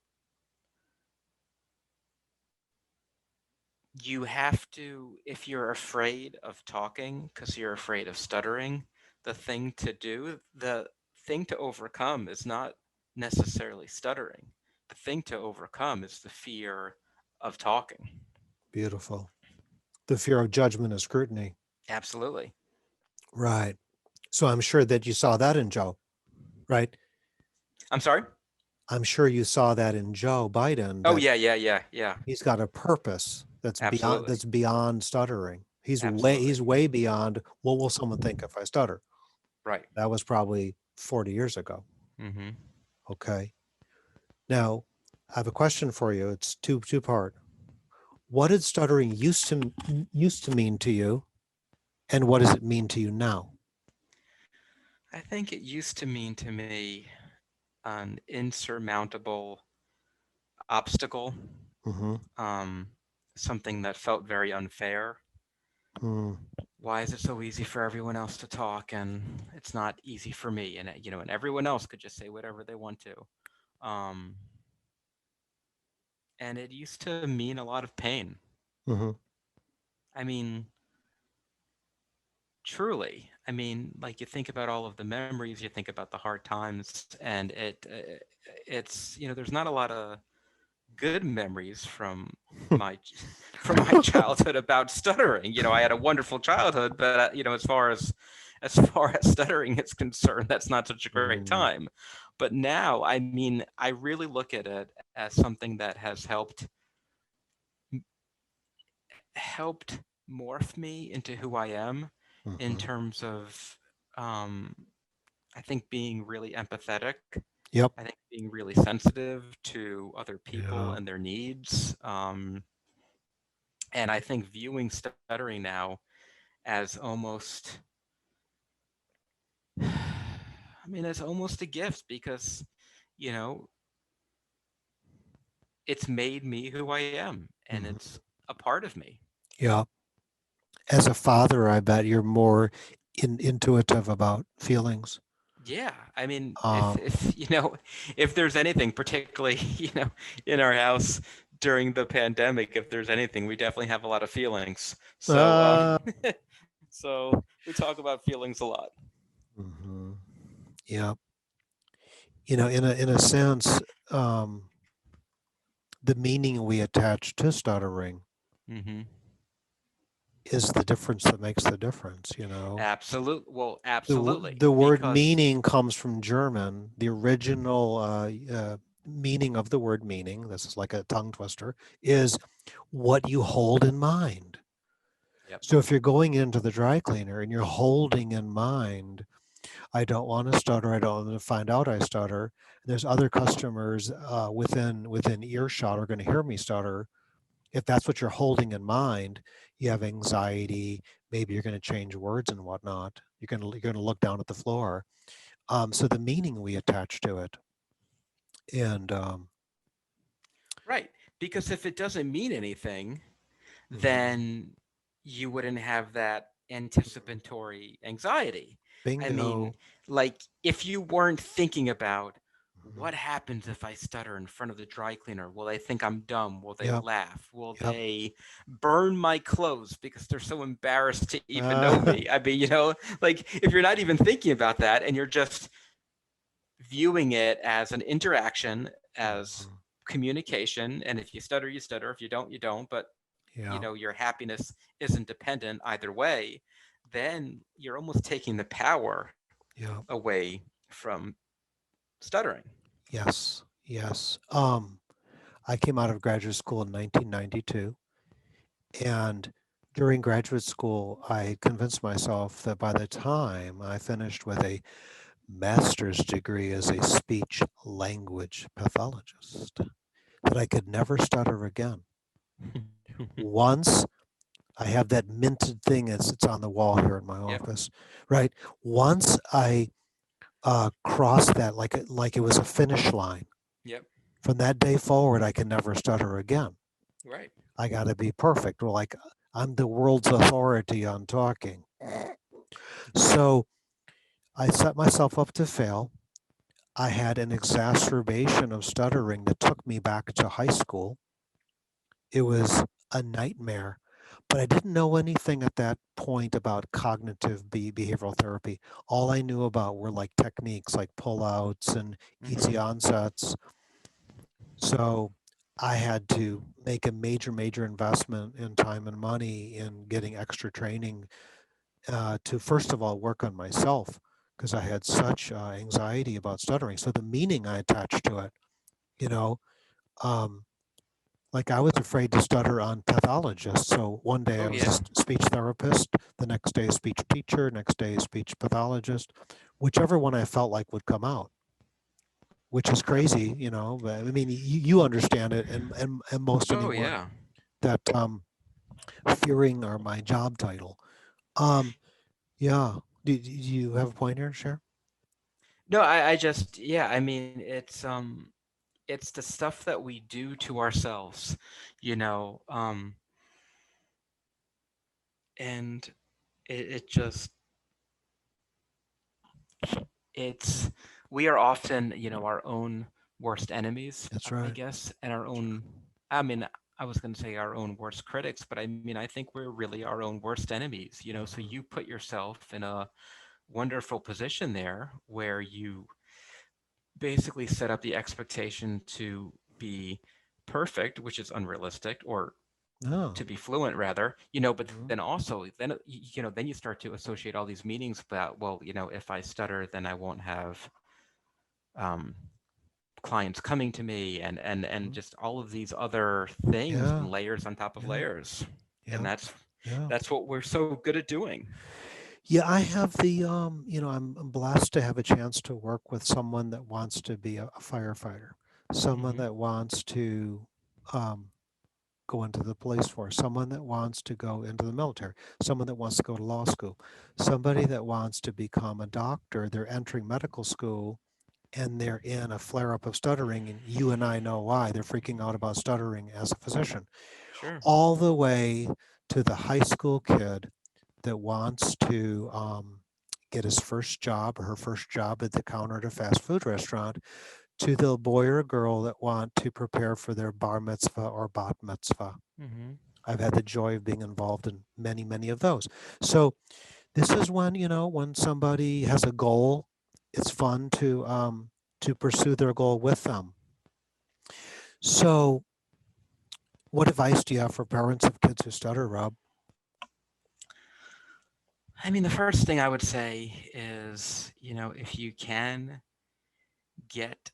S2: you have to, if you're afraid of talking because you're afraid of stuttering, the thing to overcome is not necessarily stuttering. The thing to overcome is the fear of talking.
S1: Beautiful. The fear of judgment and scrutiny.
S2: Absolutely.
S1: Right. So I'm sure that you saw that in Joe, right?
S2: I'm sorry?
S1: I'm sure you saw that in Joe Biden,
S2: Oh,
S1: that
S2: yeah, yeah, yeah, yeah.
S1: he's got a purpose
S2: Absolutely.
S1: that's beyond stuttering.
S2: Absolutely.
S1: He's way beyond what will someone think if I stutter.
S2: Right.
S1: That was probably 40 years ago.
S2: Mm-hmm.
S1: Okay. Now, I have a question for you. It's two part. What did stuttering used to mean to you, and what does it mean to you now?
S2: I think it used to mean to me an insurmountable obstacle,
S1: Mm-hmm.
S2: um, something that felt very unfair.
S1: Mm,
S2: Why is it so easy for everyone else to talk and it's not easy for me? And and everyone else could just say whatever they want to. Um, and it used to mean a lot of pain.
S1: mm-hmm.
S2: I mean, truly. I mean, like you think about all of the memories, you think about the hard times, and it's there's not a lot of good memories from my from my childhood about stuttering. I had a wonderful childhood, but as far as stuttering is concerned, that's not such a great
S1: Mm,
S2: time. But now, I mean, I really look at it as something that has helped morph me into who I am in
S1: mm-hmm.
S2: terms of um, I think being really empathetic.
S1: Yep.
S2: I think being really sensitive to other people
S1: Yeah.
S2: and their needs. And I think viewing stuttering now as almost, I mean, as almost a gift because, you know, it's made me who I am and it's
S1: Mm-hmm.
S2: a part of me.
S1: Yeah. As a father, I bet you're more intuitive about feelings.
S2: Yeah, I mean,
S1: Um,
S2: if there's anything, particularly in our house during the pandemic, if there's anything, we definitely have a lot of feelings. So,
S1: uh,
S2: so we talk about feelings a lot.
S1: mhm. Yeah. In a sense, um, the meaning we attach to stuttering
S2: Hmm.
S1: is the difference that makes the difference.
S2: Absolute. Well, absolutely,
S1: The word
S2: because
S1: meaning comes from German. The original meaning of the word meaning, this is like a tongue twister, is what you hold in mind.
S2: yep,
S1: So if you're going into the dry cleaner and you're holding in mind, I don't want to stutter, I don't want to find out I stutter. There's other customers within earshot are going to hear me stutter. If that's what you're holding in mind, you have anxiety, maybe you're going to change words and whatnot. You're going to look down at the floor. So the meaning we attach to it, and
S2: right. Because if it doesn't mean anything,
S1: mhm,
S2: then you wouldn't have that anticipatory anxiety. I mean,
S1: bingo.
S2: like if you weren't thinking about
S1: Mhm.
S2: what happens if I stutter in front of the dry cleaner? Will they think I'm dumb? Will they
S1: Yep,
S2: laugh? Will
S1: yep.
S2: they burn my clothes because they're so embarrassed to even know
S1: Uh,
S2: me? I mean, like if you're not even thinking about that and you're just viewing it as an interaction, as
S1: mhm.
S2: communication, and if you stutter, you stutter. If you don't, you don't. But
S1: Yeah,
S2: your happiness isn't dependent either way. Then you're almost taking the power
S1: yeah.
S2: away from stuttering.
S1: Yes, yes. I came out of graduate school in 1992, and during graduate school, I convinced myself that by the time I finished with a master's degree as a speech language pathologist, that I could never stutter again. Once I have that minted thing as it's on the wall here in my
S2: Yep.
S1: office, right? Once I crossed that like it was a finish line.
S2: Yep.
S1: From that day forward, I can never stutter again.
S2: Right.
S1: I got to be perfect. Well, like I'm the world's authority on talking. So I set myself up to fail. I had an exacerbation of stuttering that took me back to high school. It was a nightmare. But I didn't know anything at that point about cognitive behavioral therapy. All I knew about were like techniques like pull outs and easy
S2: Mm-hmm.
S1: onsets. So I had to make a major investment in time and money in getting extra training to, first of all, work on myself because I had such anxiety about stuttering. So the meaning I attached to it, you know, um, like I was afraid to stutter on pathologists. So one day I
S2: Oh
S1: was a
S2: yeah.
S1: speech therapist, the next day a speech teacher, next day a speech pathologist, whichever one I felt like would come out, which is
S2: Yep.
S1: crazy, But I mean, you understand it, and most
S2: Oh
S1: anyone
S2: yeah.
S1: that fearing are my job title. Um, yeah. Do you have a point here, share?
S2: No, I just yeah. I mean, it's the stuff that we do to ourselves, you know. And it just it's we are often, our own worst enemies,
S1: That's
S2: I
S1: right.
S2: guess, and our own. I mean, I was going to say our own worst critics, but I mean, I think we're really our own worst enemies. So
S1: Hmm.
S2: you put yourself in a wonderful position there where you basically set up the expectation to be perfect, which is unrealistic, or to
S1: No.
S2: be fluent rather, but then also then you start to associate all these meanings about, well, if I stutter, then I won't have um, clients coming to me, and
S1: Hmm.
S2: just all of these other things
S1: Yeah.
S2: and layers on top of
S1: Yeah.
S2: layers. And
S1: Yeah. Yeah.
S2: that's what we're so good at doing.
S1: Yeah, I have I'm blessed to have a chance to work with someone that wants to be a firefighter, someone
S2: Hmm.
S1: that wants to um, go into the police force, someone that wants to go into the military, someone that wants to go to law school, somebody that wants to become a doctor. They're entering medical school and they're in a flare up of stuttering, and you and I know why. They're freaking out about stuttering as a physician,
S2: Sure.
S1: all the way to the high school kid that wants to get his first job or her first job at the counter at a fast food restaurant, to the boy or girl that want to prepare for their bar mitzvah or bat mitzvah.
S2: Hmm.
S1: I've had the joy of being involved in many of those. So this is when, when somebody has a goal, it's fun to pursue their goal with them. So what advice do you have for parents of kids who stutter, Rob?
S2: I mean, the first thing I would say is, if you can get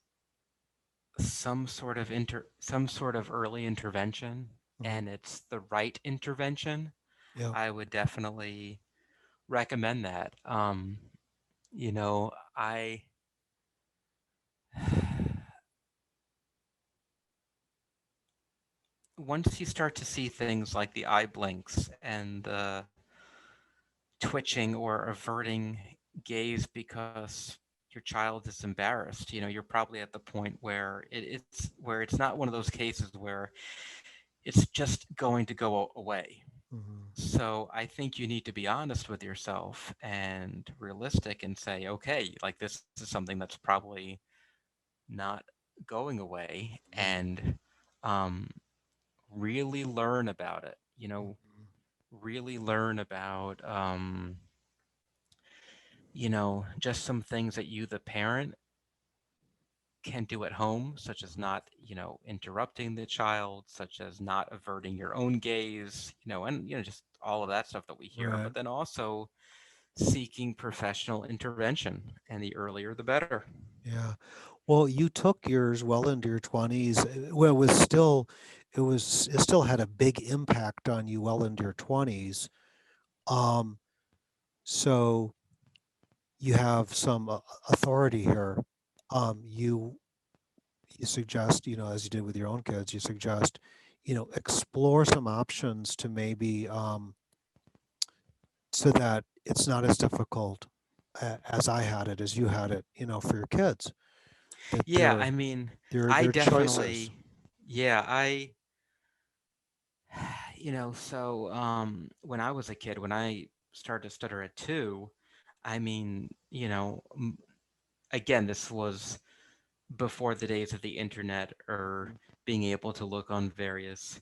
S2: some sort of early intervention,
S1: Hmm.
S2: and it's the right intervention,
S1: Yeah.
S2: I would definitely recommend that. I once you start to see things like the eye blinks and the twitching or averting gaze because your child is embarrassed, you're probably at the point where it's not one of those cases where it's just going to go away.
S1: Hmm.
S2: So I think you need to be honest with yourself and realistic and say, okay, like this is something that's probably not going away, and um, really learn about it. Really learn about, just some things that you, the parent, can do at home, such as not, interrupting the child, such as not averting your own gaze, and, just all of that stuff that we hear,
S1: Right.
S2: but then also seeking professional intervention, and the earlier the better.
S1: Yeah. Well, you took yours well into your 20s. Well, it still had a big impact on you well into your 20s. Um, so you have some authority here. You suggest, as you did with your own kids, you suggest, explore some options to maybe so that it's not as difficult. as I had it, as you had it, for your kids, that
S2: Yeah, I mean, I
S1: they're choices.
S2: definitely, yeah, when I was a kid, when I started to stutter at 2, I mean, again, this was before the days of the internet or
S1: Mhm.
S2: being able to look on various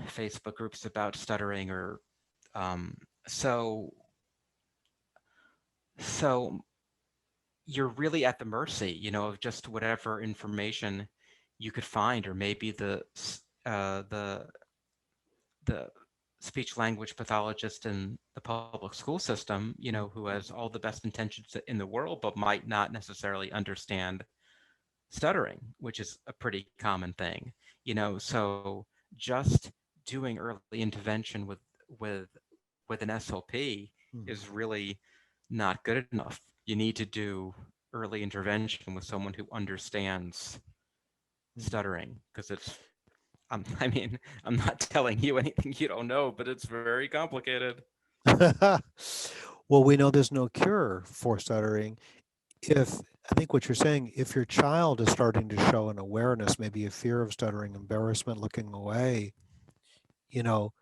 S2: Facebook groups about stuttering or um, so so you're really at the mercy, of just whatever information you could find, or maybe the speech language pathologist in the public school system, who has all the best intentions in the world, but might not necessarily understand stuttering, which is a pretty common thing, so just doing early intervention with with an SLP is
S1: Mhm.
S2: really not good enough. You need to do early intervention with someone who understands
S1: Mhm.
S2: stuttering because it's I mean, I'm not telling you anything you don't know, but it's very complicated.
S1: Well, we know there's no cure for stuttering. If I think what you're saying, if your child is starting to show an awareness, maybe a fear of stuttering, embarrassment, looking away, you know,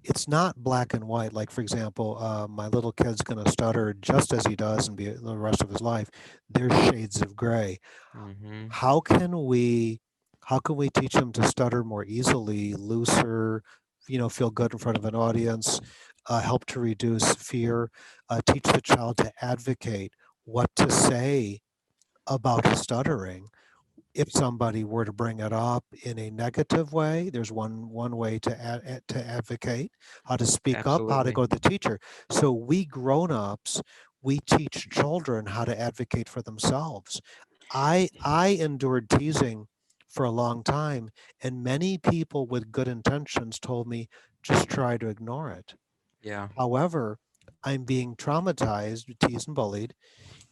S1: it's not black and white. Like, for example, my little kid's going to stutter just as he does and be the rest of his life. There's shades of gray.
S2: Hmm.
S1: How can we, how can we teach him to stutter more easily, looser, feel good in front of an audience, help to reduce fear, teach the child to advocate what to say about his stuttering if somebody were to bring it up in a negative way. There's one way to to advocate, how to speak up, how to
S2: Absolutely.
S1: go to the teacher. So we grown-ups, we teach children how to advocate for themselves. I endured teasing for a long time, and many people with good intentions told me just try to ignore it.
S2: Yeah,
S1: However, I'm being traumatized, teased and bullied.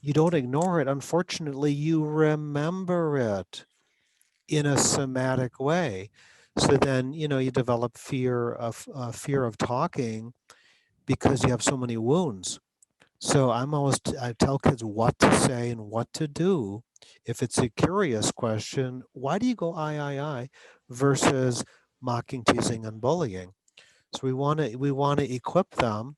S1: You don't ignore it. Unfortunately, you remember it in a somatic way. So then, you develop fear of talking because you have so many wounds. So I tell kids what to say and what to do. If it's a curious question, why do you go I versus mocking, teasing, and bullying? So we want to equip them.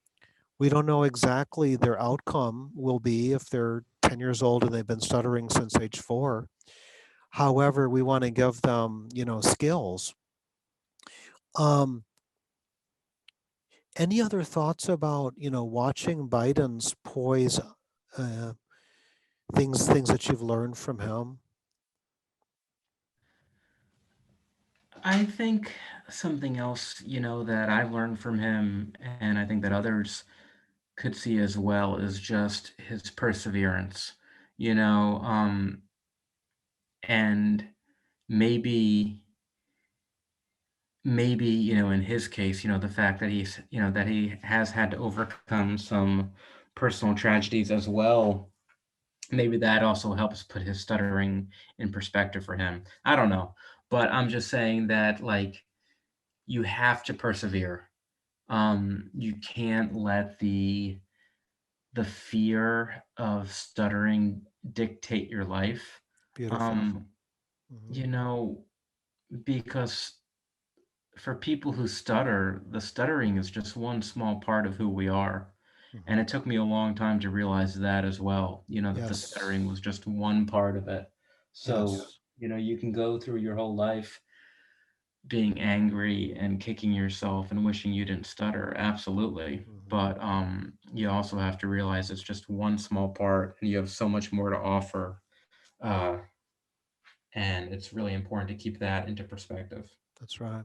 S1: We don't know exactly their outcome will be if they're 10 years old and they've been stuttering since age 4. However, we want to give them, skills. Um, any other thoughts about, watching Biden's poise, uh, things that you've learned from him?
S3: I think something else, that I've learned from him, and I think that others could see as well, is just his perseverance, you know, um, and maybe, in his case, the fact that that he has had to overcome some personal tragedies as well. Maybe that also helps put his stuttering in perspective for him. I don't know, but I'm just saying that, like, you have to persevere. You can't let the fear of stuttering dictate your life.
S1: Beautiful.
S3: Um,
S1: Hmm.
S3: you know, because for people who stutter, the stuttering is just one small part of who we are.
S1: Hmm.
S3: And it took me a long time to realize that as well, that the
S1: Yes.
S3: stuttering was just one part of it. So,
S1: Yes.
S3: you can go through your whole life being angry and kicking yourself and wishing you didn't stutter, absolutely.
S1: Hmm.
S3: But you also have to realize it's just one small part, and you have so much more to offer. Uh, and it's really important to keep that into perspective.
S1: That's right.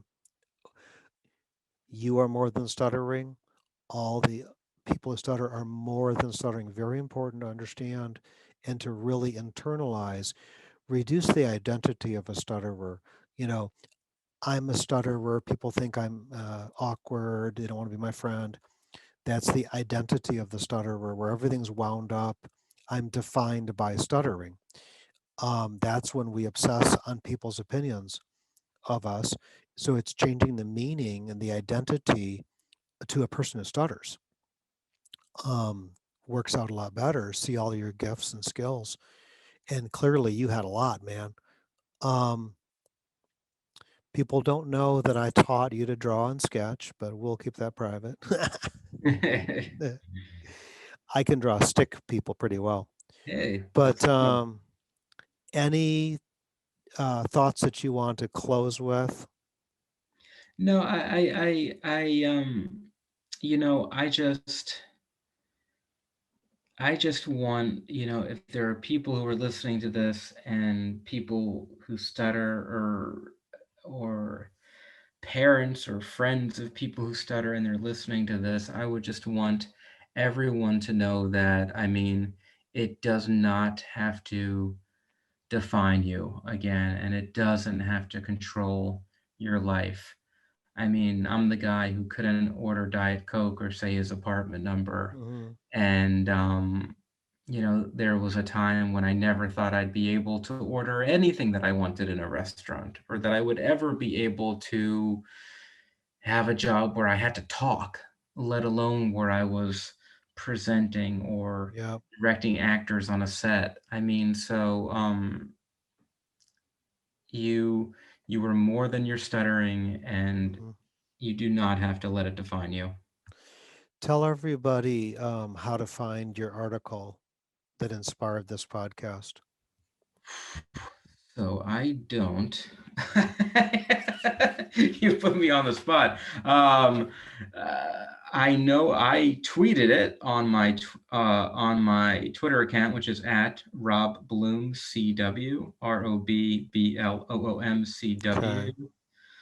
S1: You are more than stuttering. All the people who stutter are more than stuttering. Very important to understand and to really internalize. Reduce the identity of a stutterer. You know, I'm a stutterer. People think I'm awkward. They don't want to be my friend. That's the identity of the stutterer, where everything's wound up. I'm defined by stuttering. That's when we obsess on people's opinions of us. So it's changing the meaning and the identity to a person who stutters. Um, works out a lot better, see all your gifts and skills. And clearly you had a lot, man. Um, People don't know that I taught you to draw and sketch, but we'll keep that private. I can draw stick people pretty well.
S3: Hey,
S1: But
S3: that's good.
S1: any thoughts that you want to close with?
S3: No, you know, I just want, you know, if there are people who are listening to this and people who stutter or parents or friends of people who stutter and they're listening to this, I would just want everyone to know that, I mean, it does not have to define you again, and it doesn't have to control your life. I mean, I'm the guy who couldn't order Diet Coke or say his apartment number.
S1: Mhm.
S3: And, you know, there was a time when I never thought I'd be able to order anything that I wanted in a restaurant or that I would ever be able to have a job where I had to talk, let alone where I was presenting or
S1: Yeah.
S3: directing actors on a set. I mean, so you you were more than your stuttering, and
S1: Mhm.
S3: you do not have to let it define you.
S1: Tell everybody how to find your article that inspired this podcast.
S3: So I don't. You put me on the spot. I know I tweeted it on my Twitter account, which is at Rob Bloom CW, ROBBLOOMCW.
S1: Okay.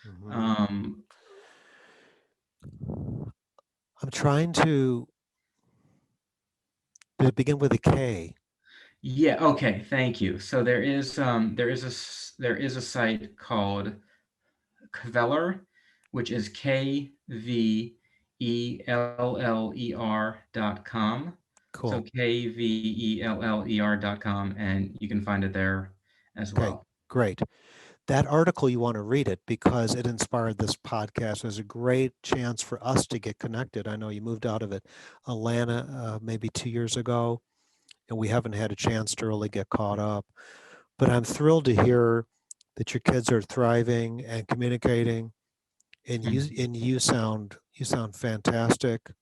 S1: Hmm.
S3: Um,
S1: I'm trying to. Did it begin with a K?
S3: yeah. Okay. Thank you. So there is a site called Kveller, which is KVELLER.com. So
S1: Cool.
S3: KVELLER.com, and you can find it there as
S1: Okay.
S3: well.
S1: Great. That article, you want to read it because it inspired this podcast. There's a great chance for us to get connected. I know you moved out of it, Atlanta, maybe 2 years ago, and we haven't had a chance to really get caught up. But I'm thrilled to hear that your kids are thriving and communicating, and you sound fantastic.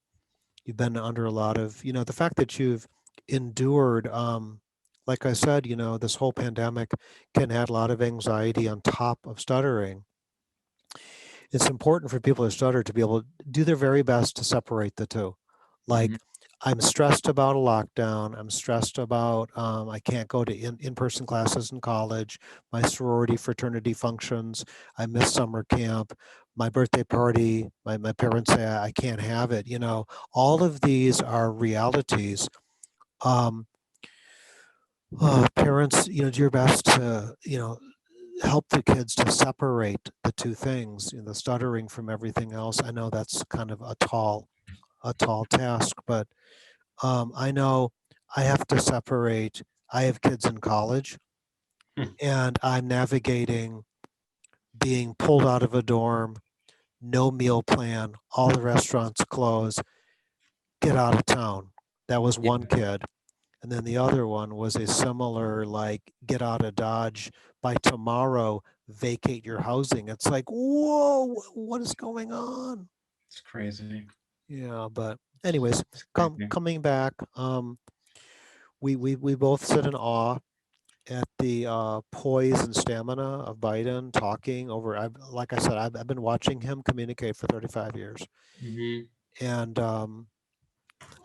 S1: You've been under a lot of, the fact that you've endured, like I said, this whole pandemic can add a lot of anxiety on top of stuttering. It's important for people who stutter to be able to do their very best to separate the two.
S3: Hmm.
S1: Like, I'm stressed about a lockdown. I'm stressed about I can't go to in-person classes in college, my sorority fraternity functions. I miss summer camp, my birthday party. My parents say I can't have it. All of these are realities. Um, Parents, do your best to, help the kids to separate the two things, the stuttering from everything else. I know that's kind of a tall task, but I know I have to separate. I have kids in college, and I'm navigating being pulled out of a dorm, no meal plan, all the restaurants closed, get out of town. That was one
S3: Yeah,
S1: kid. And then the other one was a similar, like, get out of Dodge by tomorrow, vacate your housing. It's like, whoa, what is going on?
S3: it's crazy.
S1: Yeah, but anyways,
S3: It's crazy.
S1: coming back, we both sit in awe at the poise and stamina of Biden talking over. Like I said, I've been watching him communicate for 35 years,
S3: Hmm.
S1: and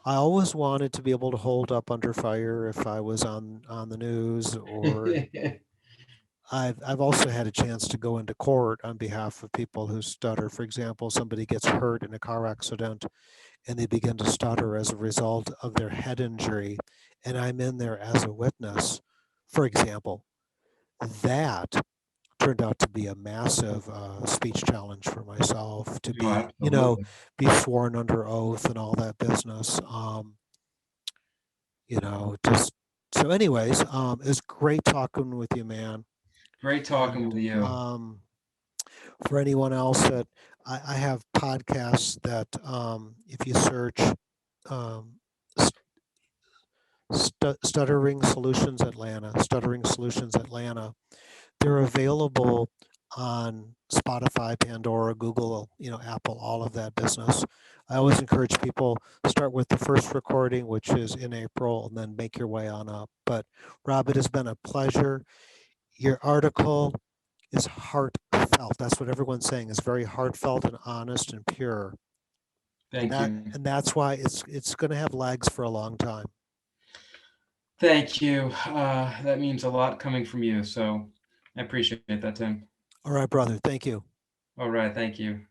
S1: I always wanted to be able to hold up under fire if I was on the news, or I've also had a chance to go into court on behalf of people who stutter. For example, somebody gets hurt in a car accident and they begin to stutter as a result of their head injury, and I'm in there as a witness. For example, that turned out to be a massive speech challenge for myself to
S3: Oh,
S1: be,
S3: absolutely.
S1: be sworn under oath and all that business. Just so. Anyways, it's great talking with you, man.
S3: Great talking
S1: And
S3: with you.
S1: for anyone else that I have podcasts that if you search um, Stuttering Solutions Atlanta, Stuttering Solutions Atlanta. They're available on Spotify, Pandora, Google, Apple, all of that business. I always encourage people start with the first recording, which is in April, and then make your way on up. But Rob, it has been a pleasure. Your article is heartfelt. That's what everyone's saying, is very heartfelt and honest and pure. And
S3: Thank
S1: that
S3: you.
S1: and that's why it's going to have legs for a long time.
S3: Thank you. That means a lot coming from you. So I appreciate that, Tim.
S1: All right, brother. Thank you.
S3: All right. Thank you.